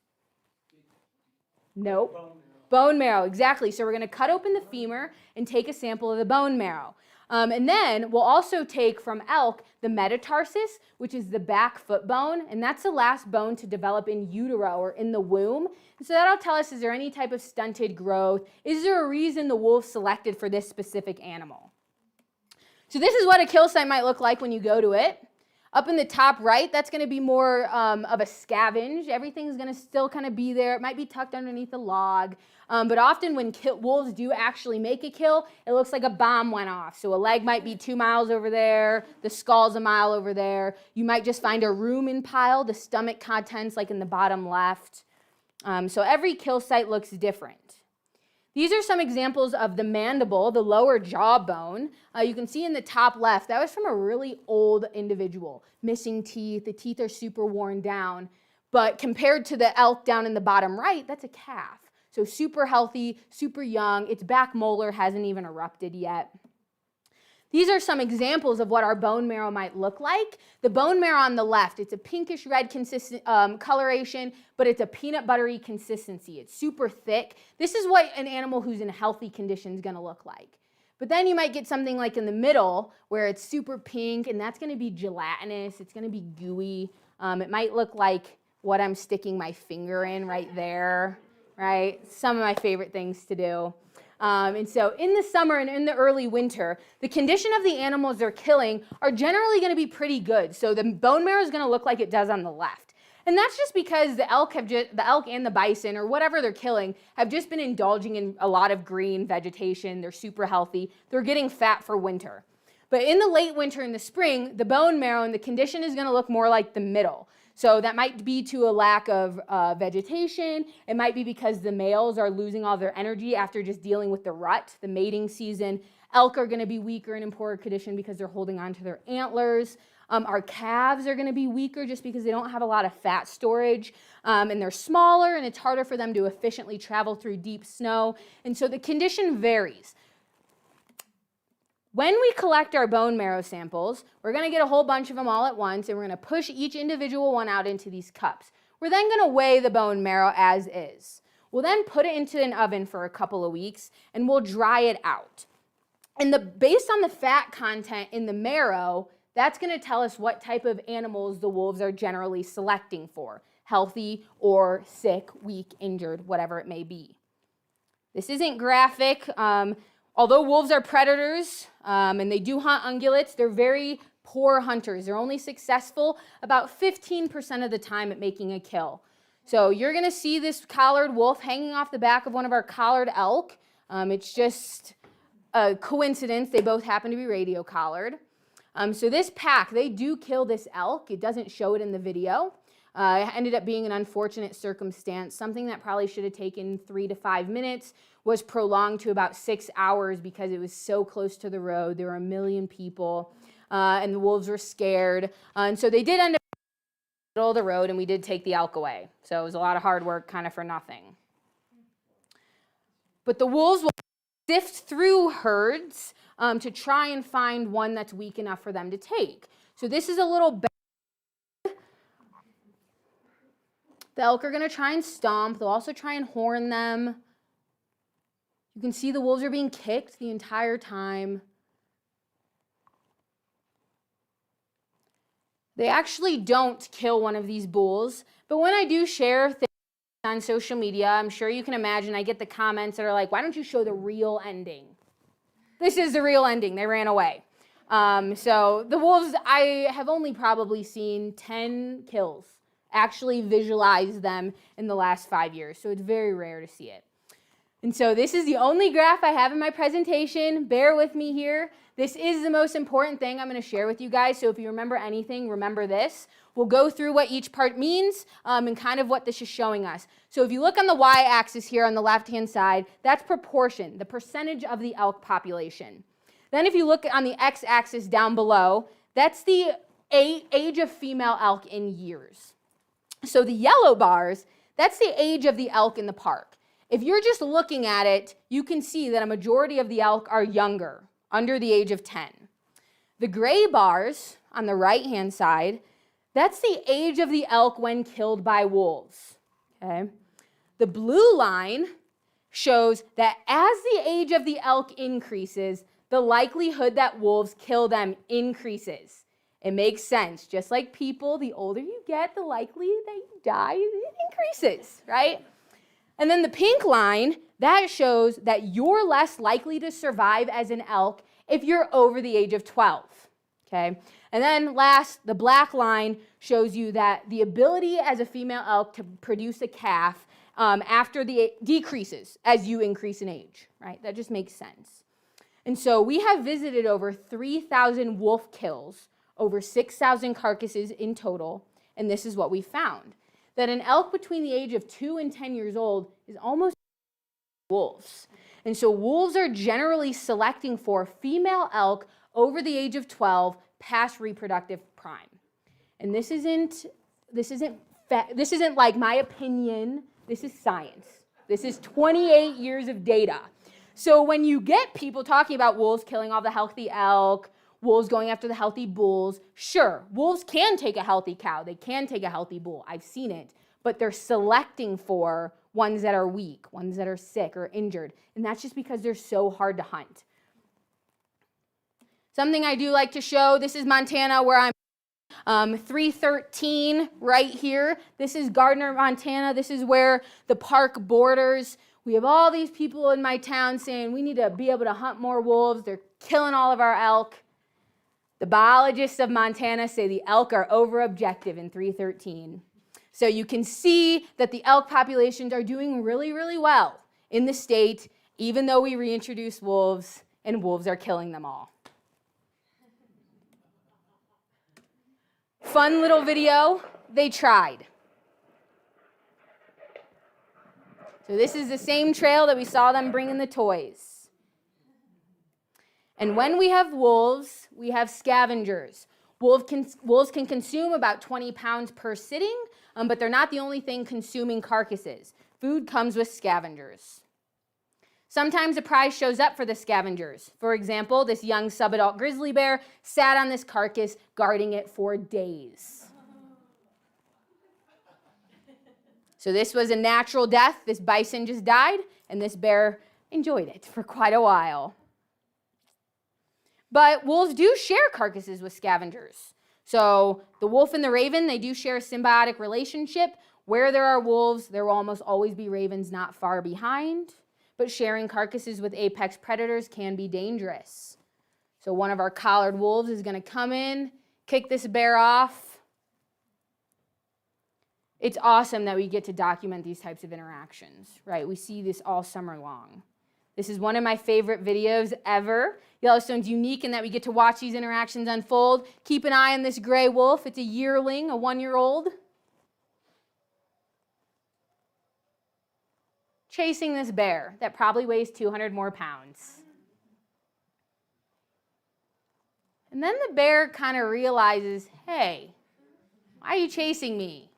C: Nope. Bone marrow, exactly. So we're going to cut open the femur and take a sample of the bone marrow. And then we'll also take from elk the metatarsus, which is the back foot bone, and that's the last bone to develop in utero or in the womb. And so that'll tell us, is there any type of stunted growth? Is there a reason the wolf selected for this specific animal? So this is what a kill site might look like when you go to it. Up in the top right, that's going to be more of a scavenge. Everything's going to still kind of be there. It might be tucked underneath a log. But often when wolves do actually make a kill, it looks like a bomb went off. So a leg might be 2 miles over there. The skull's a mile over there. You might just find a rumen pile, the stomach contents like in the bottom left. So every kill site looks different. These are some examples of the mandible, the lower jawbone. You can see in the top left, that was from a really old individual, missing teeth. The teeth are super worn down. But compared to the elk down in the bottom right, that's a calf. So super healthy, super young. Its back molar hasn't even erupted yet. These are some examples of what our bone marrow might look like. The bone marrow on the left, it's a pinkish red coloration, but it's a peanut buttery consistency. It's super thick. This is what an animal who's in healthy condition is going to look like. But then you might get something like in the middle where it's super pink, and that's going to be gelatinous. It's going to be gooey. It might look like what I'm sticking my finger in right there, right? Some of my favorite things to do. And so in the summer and in the early winter, the condition of the animals they're killing are generally going to be pretty good. So the bone marrow is going to look like it does on the left. And that's just because the elk and the bison or whatever they're killing have just been indulging in a lot of green vegetation. They're super healthy. They're getting fat for winter. But in the late winter and the spring, the bone marrow and the condition is going to look more like the middle. So that might be to a lack of vegetation. It might be because the males are losing all their energy after just dealing with the rut, the mating season. Elk are going to be weaker and in poorer condition because they're holding on to their antlers. Our calves are going to be weaker just because they don't have a lot of fat storage. And they're smaller, and it's harder for them to efficiently travel through deep snow. And so the condition varies. When we collect our bone marrow samples, we're going to get a whole bunch of them all at once, and we're going to push each individual one out into these cups. We're then going to weigh the bone marrow as is. We'll then put it into an oven for a couple of weeks, and we'll dry it out. And based on the fat content in the marrow, that's going to tell us what type of animals the wolves are generally selecting for, healthy or sick, weak, injured, whatever it may be. This isn't graphic. Although wolves are predators and they do hunt ungulates, they're very poor hunters. They're only successful about 15% of the time at making a kill. So you're going to see this collared wolf hanging off the back of one of our collared elk. It's just a coincidence. They both happen to be radio collared. So this pack, they do kill this elk. It doesn't show it in the video. It ended up being an unfortunate circumstance. Something that probably should have taken 3 to 5 minutes was prolonged to about 6 hours because it was so close to the road. There were a million people, and the wolves were scared. And so they did end up in the middle of the road, and we did take the elk away. So it was a lot of hard work kind of for nothing. But the wolves will sift through herds to try and find one that's weak enough for them to take. So this is a little bag. The elk are going to try and stomp. They'll also try and horn them. You can see the wolves are being kicked the entire time. They actually don't kill one of these bulls, but when I do share things on social media, I'm sure you can imagine I get the comments that are like, why don't you show the real ending? This is the real ending. They ran away. So the wolves, I have only probably seen 10 kills, actually visualize them in the last 5 years, so it's very rare to see it. And so this is the only graph I have in my presentation. Bear with me here. This is the most important thing I'm going to share with you guys. So if you remember anything, remember this. We'll go through what each part means and kind of what this is showing us. So if you look on the y-axis here on the left-hand side, that's proportion, the percentage of the elk population. Then if you look on the x-axis down below, that's the age of female elk in years. So the yellow bars, that's the age of the elk in the park. If you're just looking at it, you can see that a majority of the elk are younger, under the age of 10. The gray bars on the right-hand side, that's the age of the elk when killed by wolves. Okay? The blue line shows that as the age of the elk increases, the likelihood that wolves kill them increases. It makes sense. Just like people, the older you get, the likely that you die, it increases, right? And then the pink line, that shows that you're less likely to survive as an elk if you're over the age of 12, okay? And then last, the black line shows you that the ability as a female elk to produce a calf decreases as you increase in age, right? That just makes sense. And so we have visited over 3,000 wolf kills, over 6,000 carcasses in total, and this is what we found. That an elk between the age of 2 and 10 years old is almost wolves. And so wolves are generally selecting for female elk over the age of 12 past reproductive prime. And this isn't like my opinion. This is science. This is 28 years of data. So when you get people talking about wolves killing all the healthy elk, wolves going after the healthy bulls, sure, wolves can take a healthy cow. They can take a healthy bull. I've seen it. But they're selecting for ones that are weak, ones that are sick or injured. And that's just because they're so hard to hunt. Something I do like to show, this is Montana where I'm 313 right here. This is Gardner, Montana. This is where the park borders. We have all these people in my town saying we need to be able to hunt more wolves. They're killing all of our elk. The biologists of Montana say the elk are over objective in 313. So you can see that the elk populations are doing really, really well in the state, even though we reintroduce wolves and wolves are killing them all. Fun little video, they tried. So this is the same trail that we saw them bringing the toys. And when we have wolves, we have scavengers. Wolves can consume about 20 pounds per sitting, but they're not the only thing consuming carcasses. Food comes with scavengers. Sometimes a prize shows up for the scavengers. For example, this young subadult grizzly bear sat on this carcass guarding it for days. So this was a natural death. This bison just died, and this bear enjoyed it for quite a while. But wolves do share carcasses with scavengers. So the wolf and the raven, they do share a symbiotic relationship. Where there are wolves, there will almost always be ravens not far behind. But sharing carcasses with apex predators can be dangerous. So one of our collared wolves is going to come in, kick this bear off. It's awesome that we get to document these types of interactions, right? We see this all summer long. This is one of my favorite videos ever. Yellowstone's unique in that we get to watch these interactions unfold. Keep an eye on this gray wolf. It's a yearling, a 1-year-old. Chasing this bear that probably weighs 200 more pounds. And then the bear kind of realizes, hey, why are you chasing me?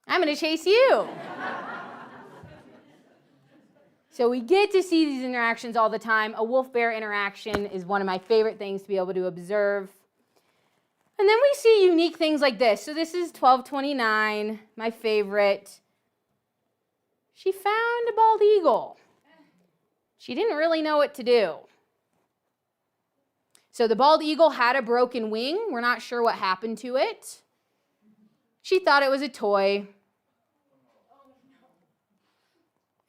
C: I'm going to chase you. So we get to see these interactions all the time. A wolf-bear interaction is one of my favorite things to be able to observe. And then we see unique things like this. So this is 1229, my favorite. She found a bald eagle. She didn't really know what to do. So the bald eagle had a broken wing. We're not sure what happened to it. She thought it was a toy.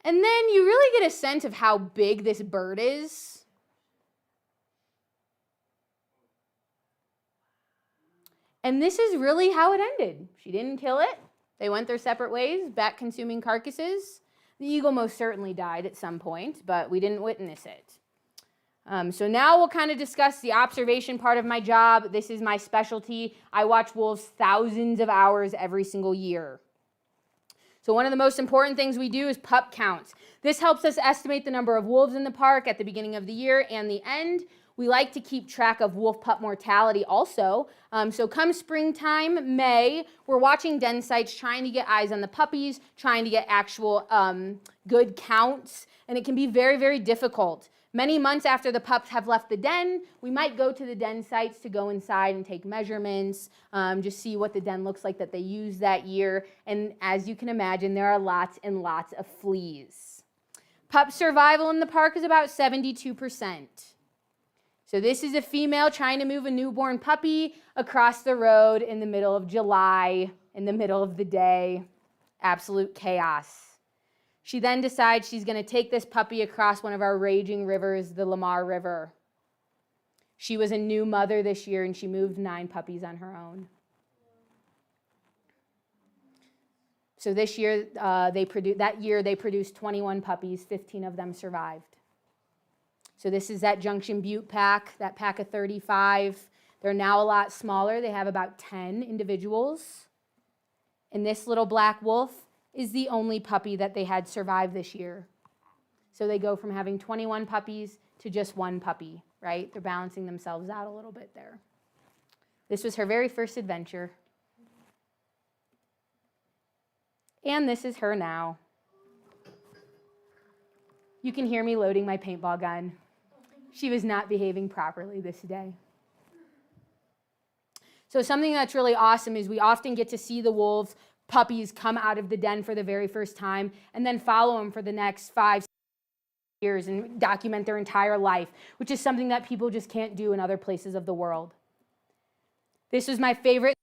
C: And then you really get a sense of how big this bird is. And this is really how it ended. She didn't kill it. They went their separate ways, back consuming carcasses. The eagle most certainly died at some point, but we didn't witness it. So now we'll kind of discuss the observation part of my job. This is my specialty. I watch wolves thousands of hours every single year. So one of the most important things we do is pup counts. This helps us estimate the number of wolves in the park at the beginning of the year and the end. We like to keep track of wolf pup mortality also. So come springtime, May, we're watching den sites, trying to get eyes on the puppies, trying to get actual good counts, and it can be very, very difficult. Many months after the pups have left the den, we might go to the den sites to go inside and take measurements, just see what the den looks like that they used that year. And as you can imagine, there are lots and lots of fleas. Pup survival in the park is about 72%. So this is a female trying to move a newborn puppy across the road in the middle of July, in the middle of the day. Absolute chaos. She then decides she's going to take this puppy across one of our raging rivers, the Lamar River. She was a new mother this year, and she moved 9 puppies on her own. So this year, they produced 21 puppies. 15 of them survived. So this is that Junction Butte pack, that pack of 35. They're now a lot smaller. They have about 10 individuals. And this little black wolf is the only puppy that they had survive this year. So they go from having 21 puppies to just one puppy, right? They're balancing themselves out a little bit there. This was her very first adventure. And this is her now. You can hear me loading my paintball gun. She was not behaving properly this day. So something that's really awesome is we often get to see the wolves, puppies come out of the den for the very first time and then follow them for the next 5 years and document their entire life, which is something that people just can't do in other places of the world. This was my favorite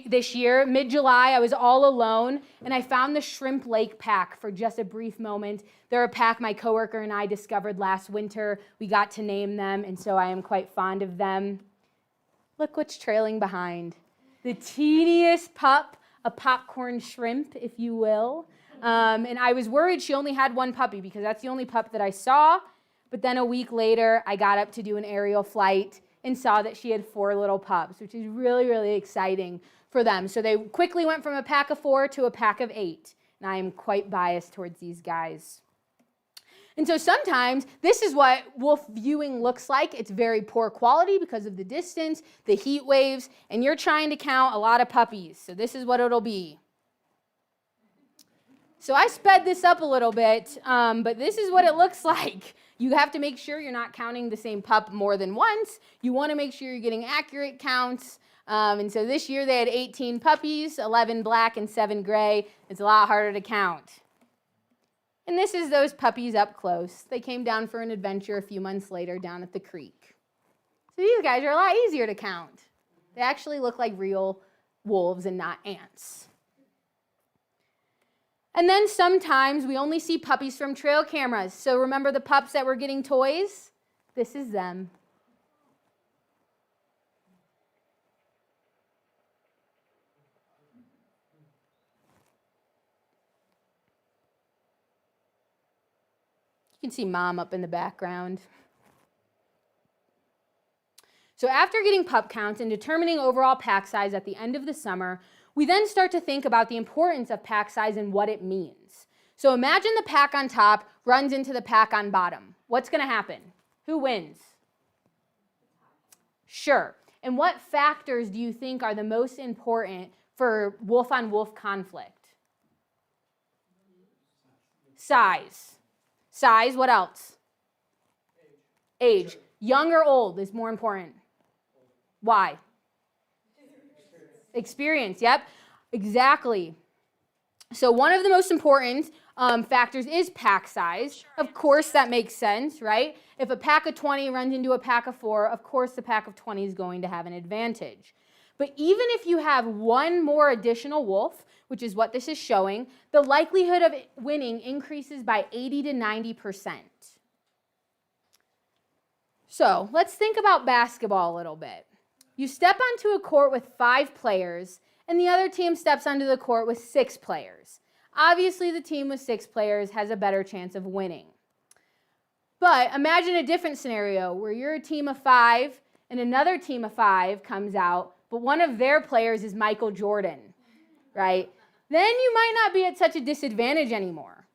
C: this year. Mid-July, I was all alone, and I found the Shrimp Lake pack for just a brief moment. They're a pack my coworker and I discovered last winter. We got to name them, and so I am quite fond of them. Look what's trailing behind. The teeniest pup, a popcorn shrimp, if you will. And I was worried she only had one puppy because that's the only pup that I saw. But then a week later, I got up to do an aerial flight and saw that she had 4 little pups, which is really, really exciting for them. So they quickly went from a pack of 4 to a pack of 8. And I am quite biased towards these guys. And so sometimes this is what wolf viewing looks like. It's very poor quality because of the distance, the heat waves, and you're trying to count a lot of puppies. So this is what it'll be. So I sped this up a little bit, but this is what it looks like. You have to make sure you're not counting the same pup more than once. You want to make sure you're getting accurate counts. And so this year they had 18 puppies, 11 black and 7 gray. It's a lot harder to count. And this is those puppies up close. They came down for an adventure a few months later down at the creek. So these guys are a lot easier to count. They actually look like real wolves and not ants. And then sometimes we only see puppies from trail cameras. So remember the pups that were getting toys? This is them. You can see Mom up in the background. So after getting pup counts and determining overall pack size at the end of the summer, we then start to think about the importance of pack size and what it means. So imagine the pack on top runs into the pack on bottom. What's going to happen? Who wins? Sure. And what factors do you think are the most important for wolf-on-wolf conflict? Size. Size, what else? Age. Young or old is more important. Why? Experience, yep, exactly. So one of the most important factors is pack size. Of course, that makes sense, right? If a pack of 20 runs into a pack of 4, of course the pack of 20 is going to have an advantage. But even if you have one more additional wolf, which is what this is showing, the likelihood of winning increases by 80 to 90%. So let's think about basketball a little bit. You step onto a court with 5 players, and the other team steps onto the court with 6 players. Obviously, the team with 6 players has a better chance of winning. But imagine a different scenario where you're a team of 5 and another team of 5 comes out, but one of their players is Michael Jordan, right? Then you might not be at such a disadvantage anymore.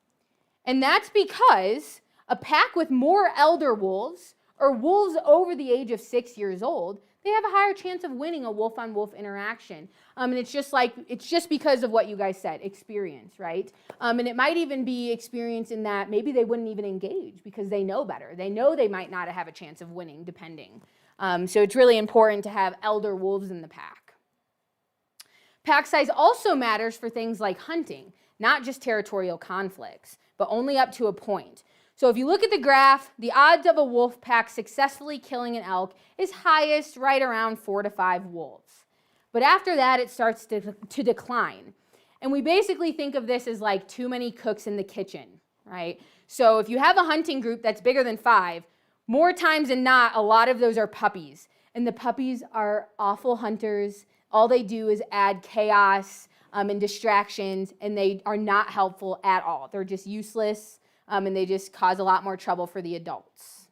C: And that's because a pack with more elder wolves or wolves over the age of 6 years old, they have a higher chance of winning a wolf-on-wolf interaction. And it's just because of what you guys said, experience, right? And it might even be experience in that maybe they wouldn't even engage because they know better. They know they might not have a chance of winning, depending. So it's really important to have elder wolves in the pack. Pack size also matters for things like hunting, not just territorial conflicts, but only up to a point. So if you look at the graph, the odds of a wolf pack successfully killing an elk is highest right around 4 to 5 wolves. But after that, it starts to decline. And we basically think of this as like too many cooks in the kitchen, right? So if you have a hunting group that's bigger than 5, more times than not, a lot of those are puppies. And the puppies are awful hunters. All they do is add chaos and distractions, and they are not helpful at all. They're just useless. And they just cause a lot more trouble for the adults.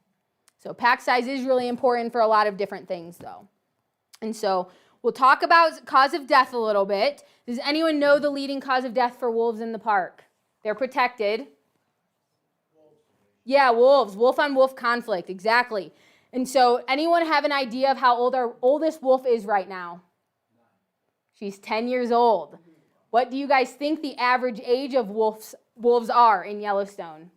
C: So pack size is really important for a lot of different things, though. And so We'll talk about cause of death a little bit. Does anyone know the leading cause of death for wolves in the park? They're protected. Yeah, wolves. Wolf-on-wolf conflict, exactly. And so anyone have an idea of how old our oldest wolf is right now? She's 10 years old. What do you guys think the average age of wolves are in Yellowstone?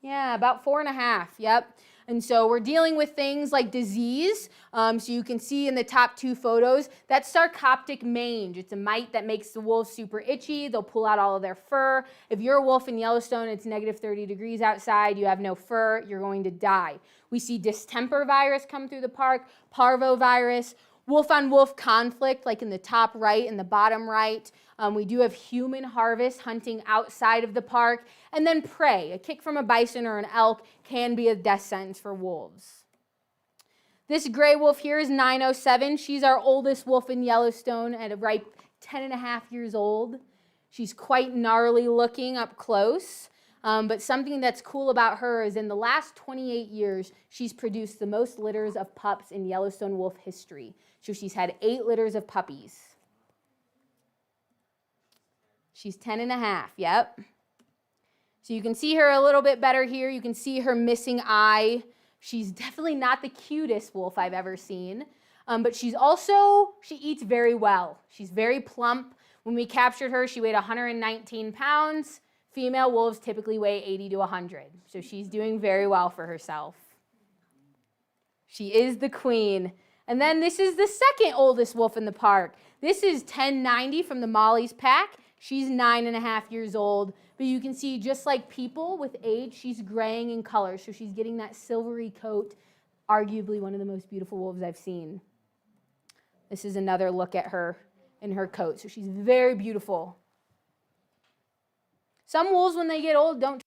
C: Yeah, about 4.5, yep. And so we're dealing with things like disease. So you can see in the top 2 photos, that's sarcoptic mange. It's a mite that makes the wolves super itchy. They'll pull out all of their fur. If you're a wolf in Yellowstone, it's negative 30 degrees outside, you have no fur, you're going to die. We see distemper virus come through the park, parvovirus, wolf-on-wolf conflict, like in the top right and the bottom right. We do have human harvest hunting outside of the park. And then prey, a kick from a bison or an elk can be a death sentence for wolves. This gray wolf here is 907. She's our oldest wolf in Yellowstone at a ripe 10.5 years old. She's quite gnarly looking up close. But something that's cool about her is in the last 28 years, she's produced the most litters of pups in Yellowstone wolf history. So she's had 8 litters of puppies. She's 10.5, yep. So you can see her a little bit better here. You can see her missing eye. She's definitely not the cutest wolf I've ever seen. But she eats very well. She's very plump. When we captured her, she weighed 119 pounds. Female wolves typically weigh 80 to 100. So she's doing very well for herself. She is the queen. And then this is the second oldest wolf in the park. This is 1090 from the Molly's pack. She's 9.5 years old. But you can see, just like people with age, she's graying in color. So she's getting that silvery coat, arguably one of the most beautiful wolves I've seen. This is another look at her in her coat. So she's very beautiful. Some wolves, when they get old, don't.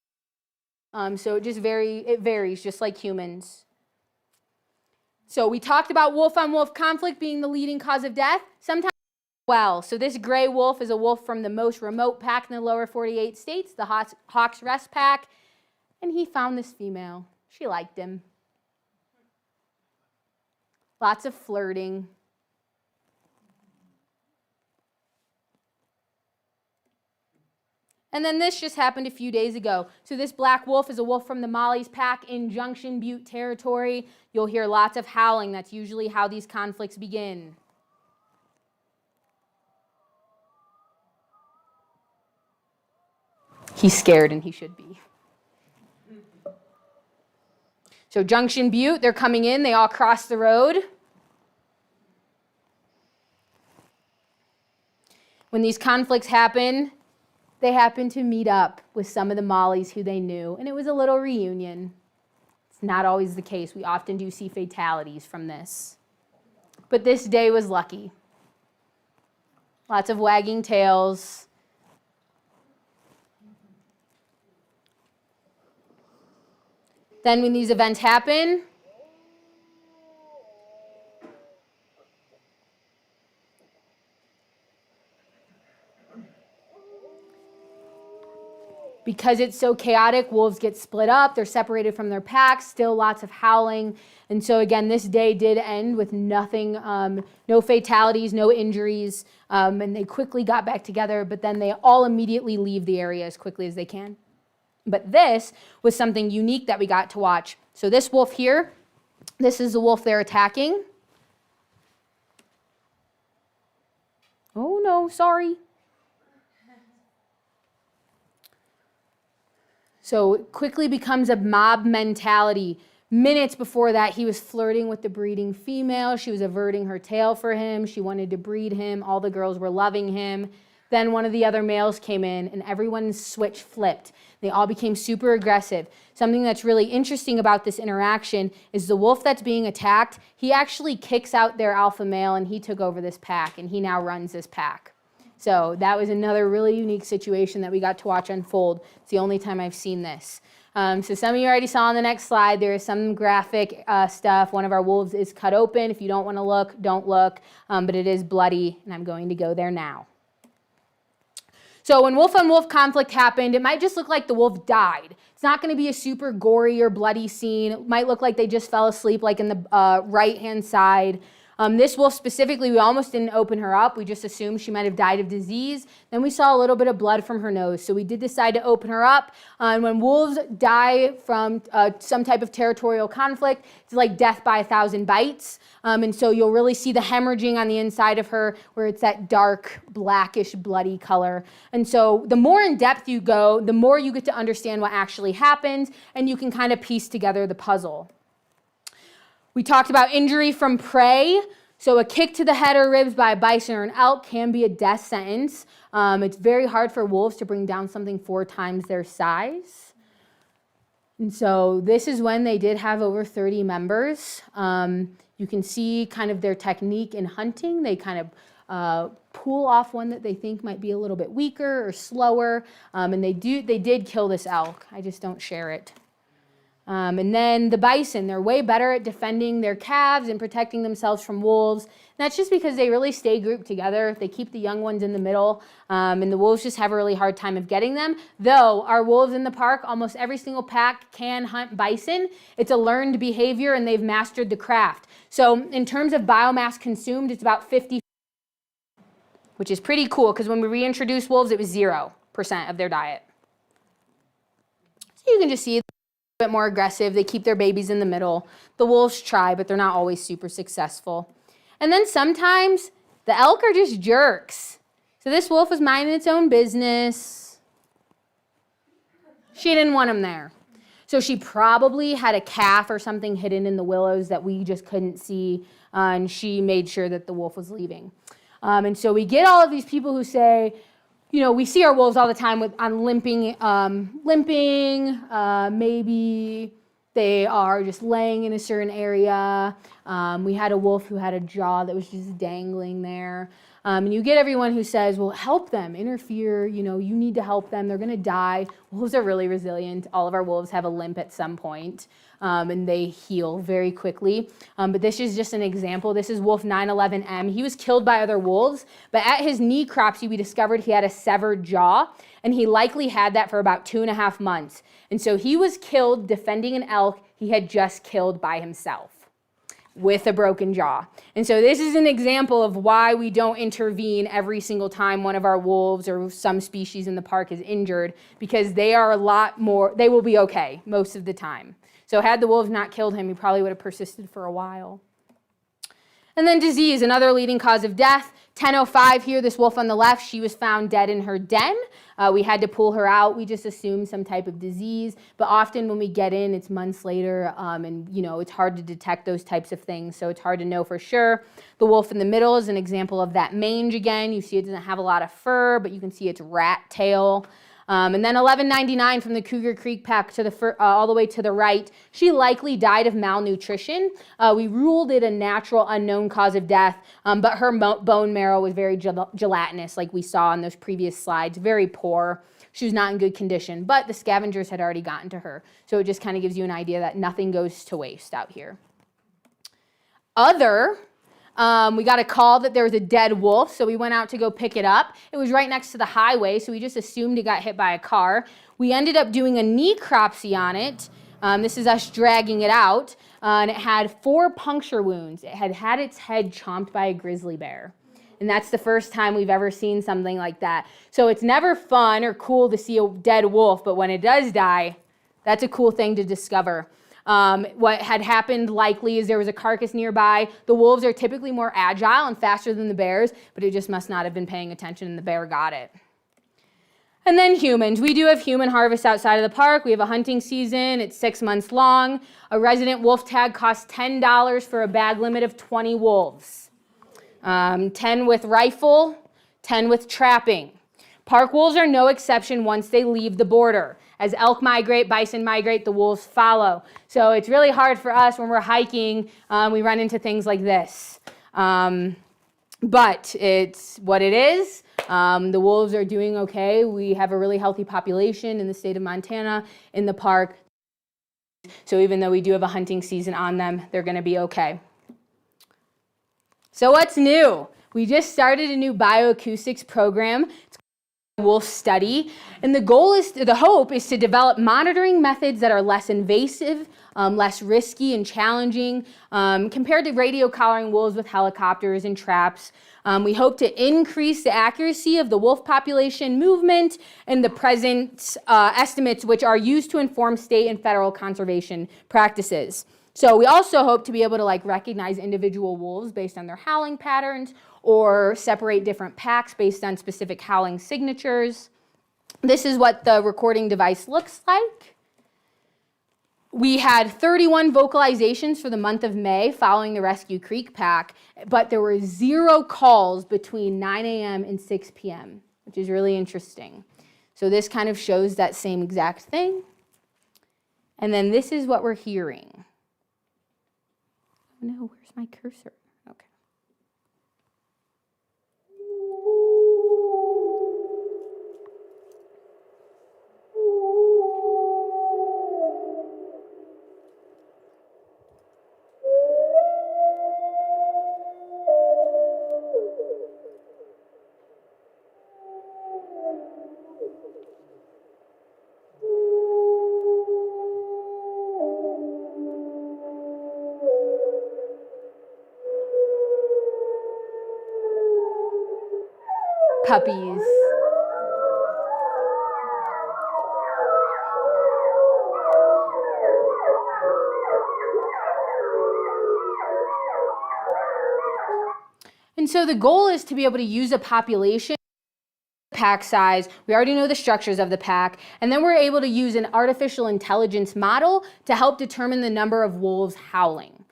C: So it varies, just like humans. So we talked about wolf-on-wolf conflict being the leading cause of death. Sometimes, well, so this gray wolf is a wolf from the most remote pack in the lower 48 states, the Hawks Rest Pack, and he found this female. She liked him. Lots of flirting. And then this just happened a few days ago. So this black wolf is a wolf from the Molly's pack in Junction Butte territory. You'll hear lots of howling. That's usually how these conflicts begin. He's scared, and he should be. So Junction Butte, they're coming in. They all cross the road. When these conflicts happen, they happen to meet up with some of the Mollies who they knew, and it was a little reunion. It's not always the case. We often do see fatalities from this. But this day was lucky. Lots of wagging tails. Then when these events happen, because it's so chaotic, wolves get split up. They're separated from their packs, still lots of howling. And so again, this day did end with nothing, no fatalities, no injuries, and they quickly got back together, but then they all immediately leave the area as quickly as they can. But this was something unique that we got to watch. So this wolf here, this is the wolf they're attacking. Oh no, sorry. So it quickly becomes a mob mentality. Minutes before that, he was flirting with the breeding female. She was averting her tail for him. She wanted to breed him. All the girls were loving him. Then one of the other males came in, and everyone's switch flipped. They all became super aggressive. Something that's really interesting about this interaction is the wolf that's being attacked, he actually kicks out their alpha male, and he took over this pack, and he now runs this pack. So that was another really unique situation that we got to watch unfold. It's the only time I've seen this. So some of you already saw on the next slide, there is some graphic stuff. One of our wolves is cut open. If you don't want to look, don't look. But it is bloody, and I'm going to go there now. So when wolf-on-wolf conflict happened, it might just look like the wolf died. It's not going to be a super gory or bloody scene. It might look like they just fell asleep, like in the right-hand side. This wolf specifically, we almost didn't open her up. We just assumed she might have died of disease. Then we saw a little bit of blood from her nose. So we did decide to open her up. And when wolves die from some type of territorial conflict, it's like death by 1,000 bites. And so you'll really see the hemorrhaging on the inside of her where it's that dark, blackish, bloody color. And so the more in depth you go, the more you get to understand what actually happens, and you can kind of piece together the puzzle. We talked about injury from prey. So a kick to the head or ribs by a bison or an elk can be a death sentence. It's very hard for wolves to bring down something 4 times their size. And so this is when they did have over 30 members. You can see kind of their technique in hunting. They kind of pull off one that they think might be a little bit weaker or slower. And they did kill this elk. I just don't share it. And then the bison, they're way better at defending their calves and protecting themselves from wolves. And that's just because they really stay grouped together. They keep the young ones in the middle, and the wolves just have a really hard time of getting them. Though our wolves in the park, almost every single pack can hunt bison. It's a learned behavior, and they've mastered the craft. So in terms of biomass consumed, it's about 50, which is pretty cool because when we reintroduced wolves, it was 0% of their diet. So you can just see bit more aggressive. They keep their babies in the middle. The wolves try, but they're not always super successful. And then sometimes the elk are just jerks. So this wolf was minding its own business. She didn't want him there. So she probably had a calf or something hidden in the willows that we just couldn't see, and she made sure that the wolf was leaving. And so we get all of these people who say, you know, we see our wolves all the time on limping, maybe they are just laying in a certain area. We had a wolf who had a jaw that was just dangling there. And you get everyone who says, well, help them, interfere, you know, you need to help them, they're gonna die. Wolves are really resilient. All of our wolves have a limp at some point, and they heal very quickly. But this is just an example. This is Wolf 911M. He was killed by other wolves, but at his necropsy, we discovered he had a severed jaw, and he likely had that for about 2.5 months. And so he was killed defending an elk he had just killed by himself with a broken jaw. And so this is an example of why we don't intervene every single time one of our wolves or some species in the park is injured, because they are a lot more, they will be okay most of the time. So had the wolves not killed him, he probably would have persisted for a while. And then disease, another leading cause of death. 10:05 here, this wolf on the left, she was found dead in her den. We had to pull her out. We just assumed some type of disease. But often when we get in, it's months later, and you know, it's hard to detect those types of things. So it's hard to know for sure. The wolf in the middle is an example of that mange again. You see it doesn't have a lot of fur, but you can see its rat tail. And then 1199 from the Cougar Creek pack to the all the way to the right, she likely died of malnutrition. We ruled it a natural unknown cause of death, but her bone marrow was very gelatinous, like we saw in those previous slides, very poor. She was not in good condition, but the scavengers had already gotten to her. So it just kind of gives you an idea that nothing goes to waste out here. We got a call that there was a dead wolf, so we went out to go pick it up. It was right next to the highway, so we just assumed it got hit by a car. We ended up doing a necropsy on it. This is us dragging it out, and it had 4 puncture wounds. It had had its head chomped by a grizzly bear. And that's the first time we've ever seen something like that. So it's never fun or cool to see a dead wolf, but when it does die, that's a cool thing to discover. What had happened likely is there was a carcass nearby. The wolves are typically more agile and faster than the bears, but it just must not have been paying attention and the bear got it. And then humans. We do have human harvest outside of the park. We have a hunting season. It's 6 months long. A resident wolf tag costs $10 for a bag limit of 20 wolves. 10 with rifle, 10 with trapping. Park wolves are no exception once they leave the border. As elk migrate, bison migrate, the wolves follow. So it's really hard for us when we're hiking. We run into things like this. But it's what it is. The wolves are doing okay. We have a really healthy population in the state of Montana in the park. So even though we do have a hunting season on them, they're going to be okay. So what's new? We just started a new bioacoustics program. Wolf study, and the hope is to develop monitoring methods that are less invasive less risky and challenging compared to radio collaring wolves with helicopters and traps. We hope to increase the accuracy of the wolf population movement and the present estimates, which are used to inform state and federal conservation practices. So we also hope to be able to recognize individual wolves based on their howling patterns, or separate different packs based on specific howling signatures. This is what the recording device looks like. We had 31 vocalizations for the month of May following the Rescue Creek pack, but there were 0 calls between 9 a.m. and 6 p.m., which is really interesting. So this kind of shows that same exact thing. And then this is what we're hearing. Oh no, where's my cursor? Okay. Puppies. And so the goal is to be able to use a population pack size. We already know the structures of the pack, and then we're able to use an artificial intelligence model to help determine the number of wolves howling.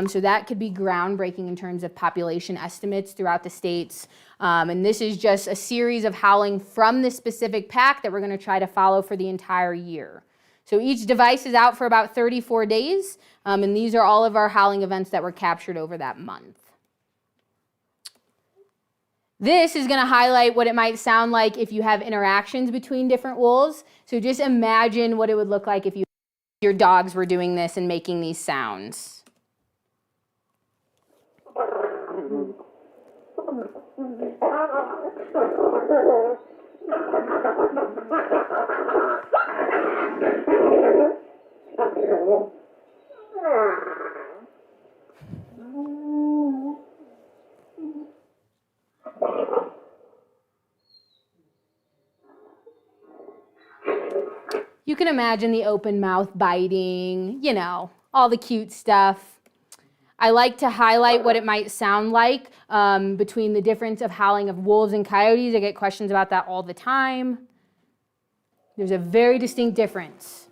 C: So that could be groundbreaking in terms of population estimates throughout the states. And this is just a series of howling from this specific pack that we're going to try to follow for the entire year. So each device is out for about 34 days, and these are all of our howling events that were captured over that month. This is going to highlight what it might sound like if you have interactions between different wolves. So just imagine what it would look like if your dogs were doing this and making these sounds. You can imagine the open mouth biting, you know, all the cute stuff. I like to highlight what it might sound like between the difference of howling of wolves and coyotes. I get questions about that all the time. There's a very distinct difference.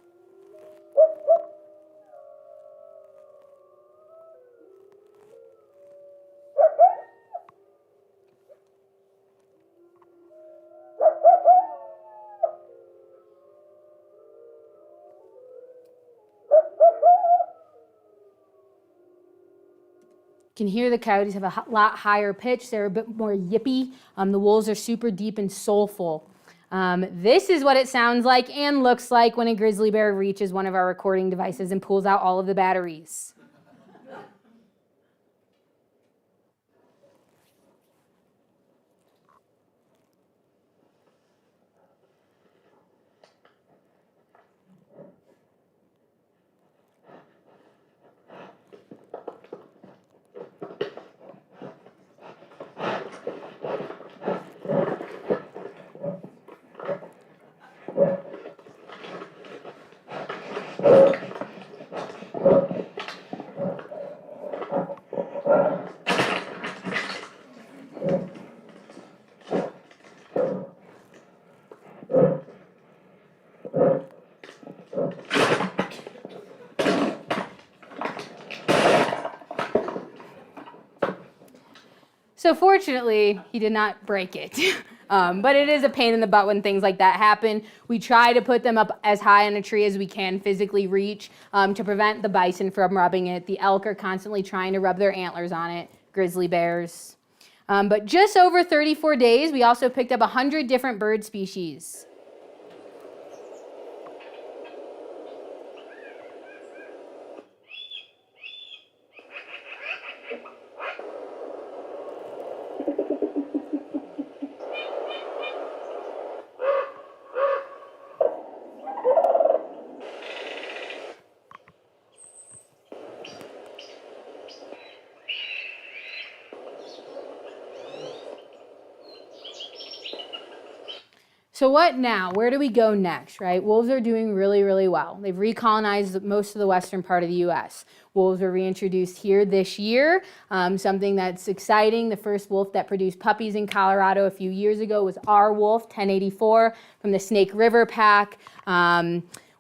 C: You can hear the coyotes have a lot higher pitch. They're a bit more yippy. The wolves are super deep and soulful. This is what it sounds like and looks like when a grizzly bear reaches one of our recording devices and pulls out all of the batteries. So fortunately, he did not break it. But it is a pain in the butt when things like that happen. We try to put them up as high on a tree as we can physically reach to prevent the bison from rubbing it. The elk are constantly trying to rub their antlers on it, grizzly bears. But just over 34 days, we also picked up 100 different bird species. So what now? Where do we go next, right? Wolves are doing really, really well. They've recolonized most of the western part of the U.S. Wolves were reintroduced here this year, something that's exciting. The first wolf that produced puppies in Colorado a few years ago was our wolf, 1084, from the Snake River Pack.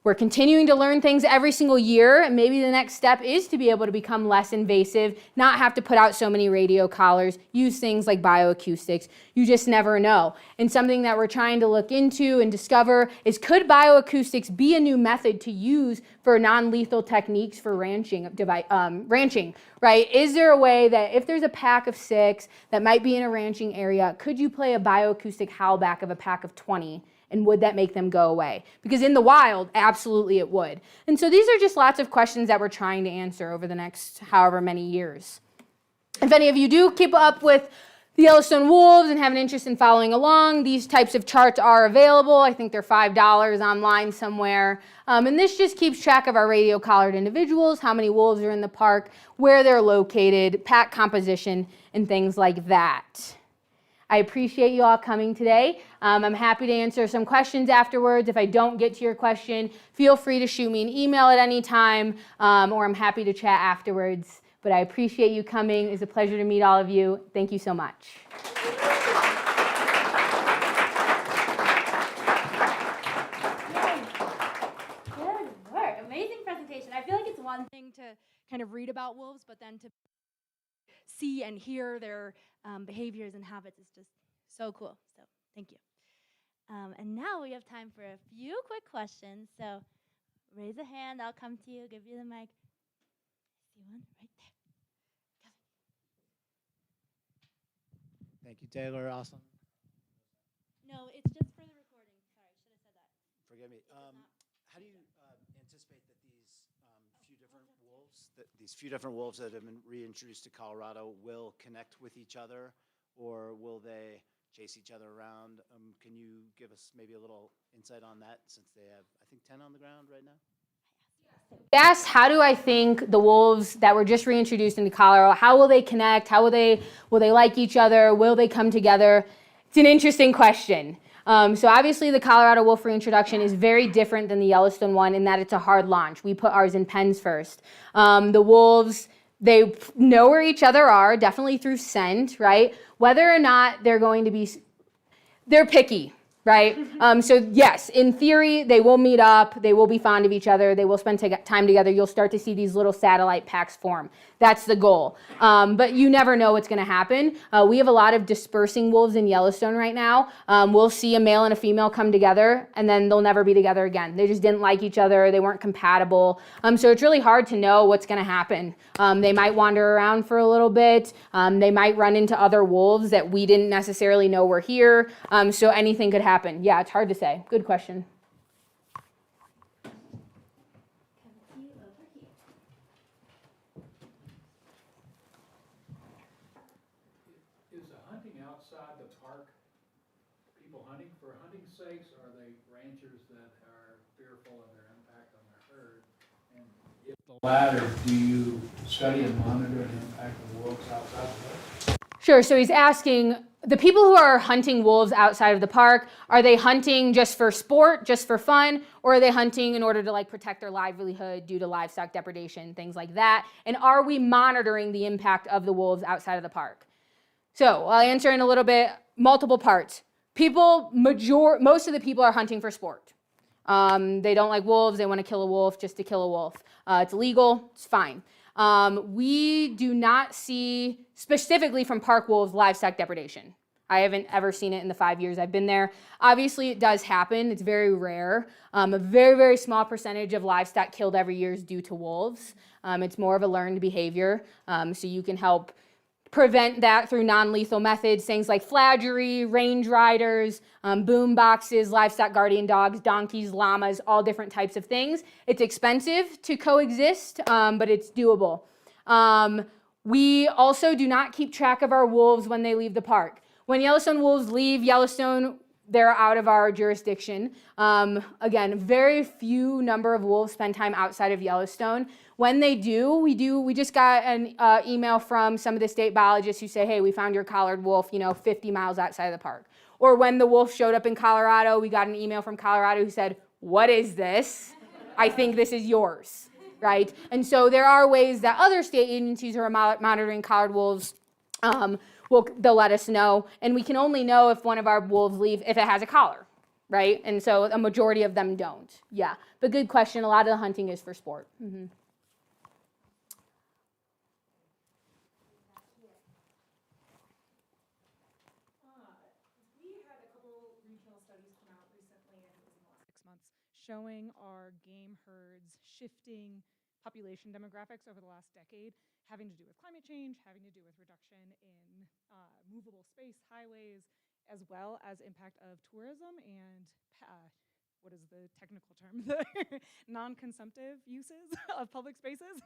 C: We're continuing to learn things every single year, and maybe the next step is to be able to become less invasive, not have to put out so many radio collars, use things like bioacoustics. You just never know. And something that we're trying to look into and discover is, could bioacoustics be a new method to use for non-lethal techniques for ranching, right? Is there a way that if there's a pack of 6 that might be in a ranching area, could you play a bioacoustic howl back of a pack of 20? And would that make them go away? Because in the wild, absolutely it would. And so these are just lots of questions that we're trying to answer over the next however many years. If any of you do keep up with the Yellowstone Wolves and have an interest in following along, these types of charts are available. I think they're $5 online somewhere. And this just keeps track of our radio collared individuals, how many wolves are in the park, where they're located, pack composition, and things like that. I appreciate you all coming today. I'm happy to answer some questions afterwards. If I don't get to your question, feel free to shoot me an email at any time, or I'm happy to chat afterwards. But I appreciate you coming. It's a pleasure to meet all of you. Thank you so much.
B: Good work. Amazing presentation. I feel like it's one thing to kind of read about wolves, but then to see and hear their behaviors and habits is just so cool. So thank you. And now we have time for a few quick questions. So raise a hand. I'll come to you, give you the mic. See one right there.
F: Thank you, Taylor. Awesome.
B: No, it's just for the recording. Sorry, should have said that.
F: Forgive me. How do you anticipate that these few different wolves that have been reintroduced to Colorado will connect with each other, or will they chase each other around? Can you give us maybe a little insight on that, since they have, I think, 10 on the ground right now?
C: Yes, how do I think the wolves that were just reintroduced into Colorado, how will they connect? How will they like each other? Will they come together? It's an interesting question. So obviously the Colorado wolf reintroduction is very different than the Yellowstone one in that it's a hard launch. We put ours in pens first. The wolves, they know where each other are, definitely through scent, right? Whether or not they're going to be, they're picky, right? So yes, in theory, they will meet up, they will be fond of each other, they will spend time together. You'll start to see these little satellite packs form. That's the goal. But you never know what's gonna happen. We have a lot of dispersing wolves in Yellowstone right now. We'll see a male and a female come together, and then they'll never be together again. They just didn't like each other, they weren't compatible. So it's really hard to know what's gonna happen. They might wander around for a little bit. They might run into other wolves that we didn't necessarily know were here. So anything could happen. Yeah, it's hard to say. Good question.
E: Is the hunting outside the park people hunting for hunting's sakes, or are they ranchers that are fearful of their impact on their herd? And if the latter, do you study and monitor the impact of wolves outside the park?
C: Sure, so he's asking, the people who are hunting wolves outside of the park, are they hunting just for sport, just for fun, or are they hunting in order to like protect their livelihood due to livestock depredation, things like that? And are we monitoring the impact of the wolves outside of the park? So I'll answer in a little bit, multiple parts. Most of the people are hunting for sport. They don't like wolves, they want to kill a wolf just to kill a wolf. It's legal, it's fine. We do not see, specifically from park wolves, livestock depredation. I haven't ever seen it in the 5 years I've been there. Obviously, it does happen. It's very rare. A very, very small percentage of livestock killed every year is due to wolves. It's more of a learned behavior, so you can help prevent that through non-lethal methods, things like flagery, range riders, boom boxes, livestock guardian dogs, donkeys, llamas, all different types of things. It's expensive to coexist, but it's doable. We also do not keep track of our wolves when they leave the park. When Yellowstone wolves leave Yellowstone, they're out of our jurisdiction. Again, very few number of wolves spend time outside of Yellowstone. When they do, we just got an email from some of the state biologists who say, hey, we found your collared wolf, 50 miles outside of the park. Or when the wolf showed up in Colorado, we got an email from Colorado who said, what is this? I think this is yours, right? And so there are ways that other state agencies who are monitoring collared wolves, they'll let us know. And we can only know if one of our wolves leave if it has a collar, right? And so a majority of them don't. Yeah, but good question. A lot of the hunting is for sport. Mm-hmm.
G: Showing our game herds shifting population demographics over the last decade, having to do with climate change, having to do with reduction in movable space, highways, as well as impact of tourism and what is the technical term? The non-consumptive uses of public spaces,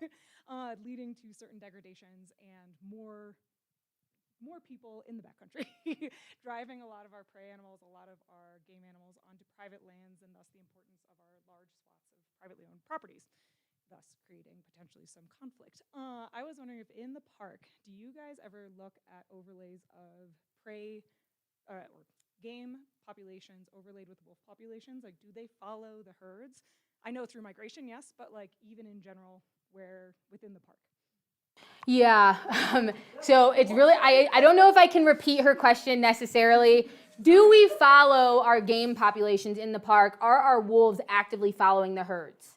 G: leading to certain degradations and more people in the backcountry, driving a lot of our prey animals, a lot of our game animals onto private lands, and thus the importance of our large swaths of privately owned properties, thus creating potentially some conflict. I was wondering if in the park, do you guys ever look at overlays of prey or game populations overlaid with wolf populations? Like, do they follow the herds? I know through migration, yes, but like even in general, where within the park?
C: Yeah, so it's really, I don't know if I can repeat her question necessarily. Do we follow our game populations in the park? Are our wolves actively following the herds?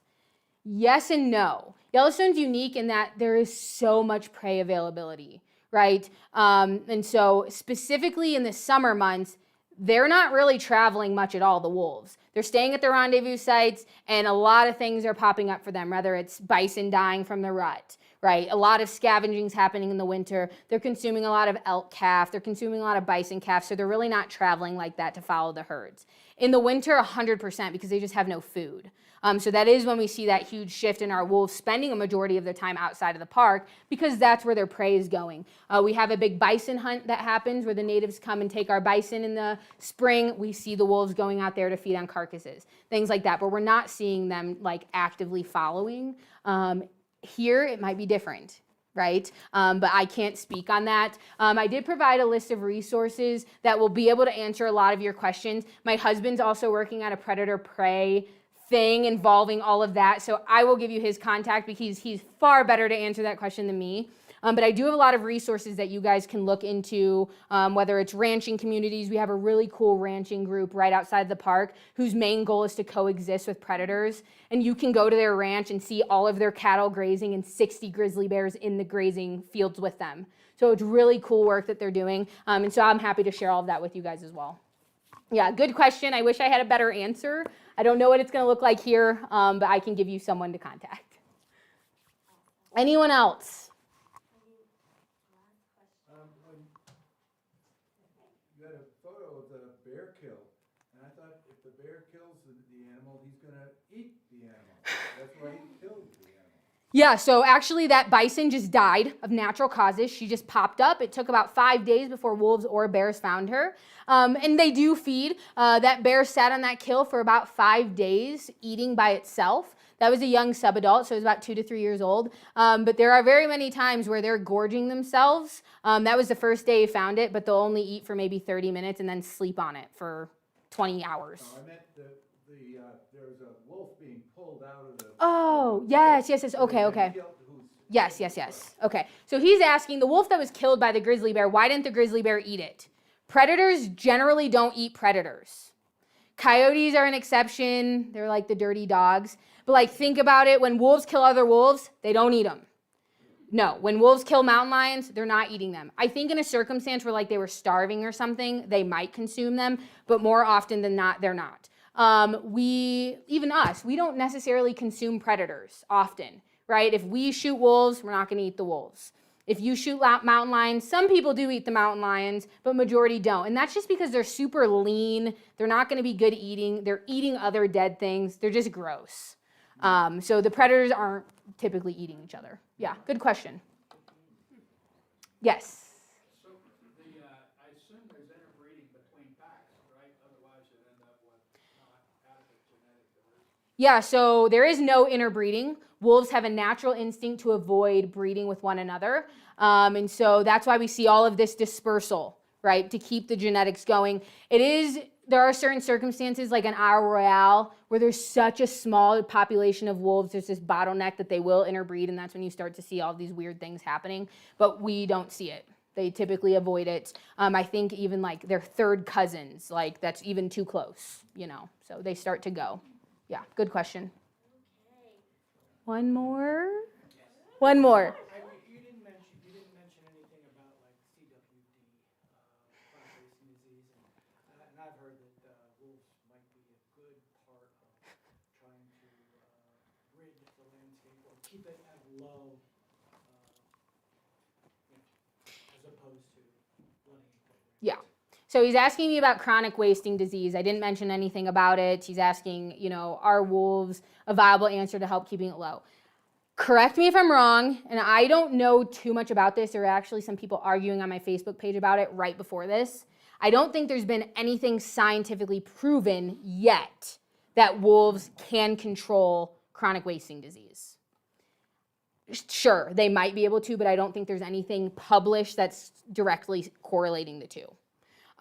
C: Yes and no. Yellowstone's unique in that there is so much prey availability, right? And so specifically in the summer months, they're not really traveling much at all, the wolves. They're staying at their rendezvous sites, and a lot of things are popping up for them, whether it's bison dying from the rut, right? A lot of scavenging's happening in the winter. They're consuming a lot of elk calf. They're consuming a lot of bison calf, so they're really not traveling like that to follow the herds. In the winter, 100%, because they just have no food. So that is when we see that huge shift in our wolves spending a majority of their time outside of the park, because that's where their prey is going. We have a big bison hunt that happens where the natives come and take our bison in the spring. We see the wolves going out there to feed on carcasses, things like that, but we're not seeing them like actively following. Here, it might be different, right? But I can't speak on that. I did provide a list of resources that will be able to answer a lot of your questions. My husband's also working on a predator-prey thing involving all of that, so I will give you his contact because he's far better to answer that question than me. But I do have a lot of resources that you guys can look into, whether it's ranching communities. We have a really cool ranching group right outside the park whose main goal is to coexist with predators. And you can go to their ranch and see all of their cattle grazing and 60 grizzly bears in the grazing fields with them. So it's really cool work that they're doing. And so I'm happy to share all of that with you guys as well. Yeah, good question. I wish I had a better answer. I don't know what it's going to look like here, but I can give you someone to contact. Anyone else?
H: You had a photo of the bear kill, and I thought if the bear kills the animal, he's going to eat the animal. That's why he killed the animal.
C: Yeah, so actually that bison just died of natural causes. She just popped up. It took about 5 days before wolves or bears found her. And they do feed. That bear sat on that kill for about 5 days, eating by itself. That was a young subadult, so it was about 2 to 3 years old. But there are very many times where they're gorging themselves. That was the first day he found it, but they'll only eat for maybe 30 minutes and then sleep on it for 20 hours.
H: No, I meant there was a wolf being pulled out of the...
C: Oh, yes. Okay. Yes. Okay, so he's asking, the wolf that was killed by the grizzly bear, why didn't the grizzly bear eat it? Predators generally don't eat predators. Coyotes are an exception. They're like the dirty dogs. But like, think about it. When wolves kill other wolves, they don't eat them. No, when wolves kill mountain lions, they're not eating them. I think in a circumstance where like they were starving or something, they might consume them, but more often than not, they're not. We don't necessarily consume predators often, right? If we shoot wolves, we're not going to eat the wolves. If you shoot mountain lions, some people do eat the mountain lions, but majority don't. And that's just because they're super lean. They're not going to be good eating. They're eating other dead things. They're just gross. So the predators aren't typically eating each other. Yeah, good question. Yes?
E: So I assume there's interbreeding between packs, right? Otherwise
C: Yeah, so there is no interbreeding. Wolves have a natural instinct to avoid breeding with one another. And so that's why we see all of this dispersal, right, to keep the genetics going. There are certain circumstances like an Isle Royale where there's such a small population of wolves, there's this bottleneck that they will interbreed, and that's when you start to see all these weird things happening. But we don't see it. They typically avoid it. I think even like their third cousins, like that's even too close, so they start to go. Yeah, good question. One more? One more.
I: You didn't mention anything about like CWD, chronic wasting disease, and I've heard that wolves might be a good part of trying to rid the landscape or keep it at low, as opposed to letting it go.
C: Yeah. So he's asking me about chronic wasting disease. I didn't mention anything about it. He's asking, are wolves a viable answer to help keeping it low? Correct me if I'm wrong, and I don't know too much about this. There were actually some people arguing on my Facebook page about it right before this. I don't think there's been anything scientifically proven yet that wolves can control chronic wasting disease. Sure, they might be able to, but I don't think there's anything published that's directly correlating the two.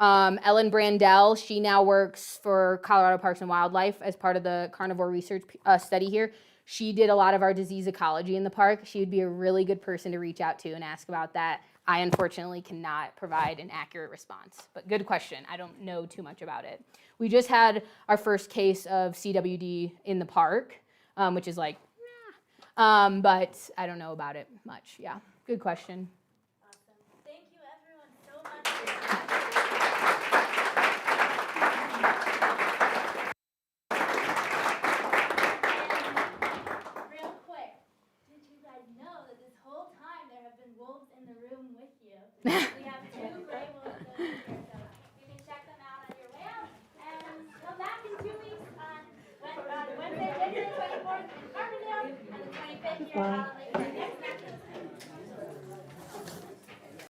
C: Ellen Brandell, she now works for Colorado Parks and Wildlife as part of the carnivore research study here. She did a lot of our disease ecology in the park. She would be a really good person to reach out to and ask about that. I unfortunately cannot provide an accurate response, but good question. I don't know too much about it. We just had our first case of CWD in the park, which is like, but I don't know about it much. Yeah, good question.
B: Awesome. Thank you everyone so much. Real quick, did you guys know that this whole time there have been wolves in the room with you? We have 2 gray wolves over here, so you can check them out on your way out. And come back in 2 weeks on Wednesday, January 24th in Carbondale, and the 25th here at Lake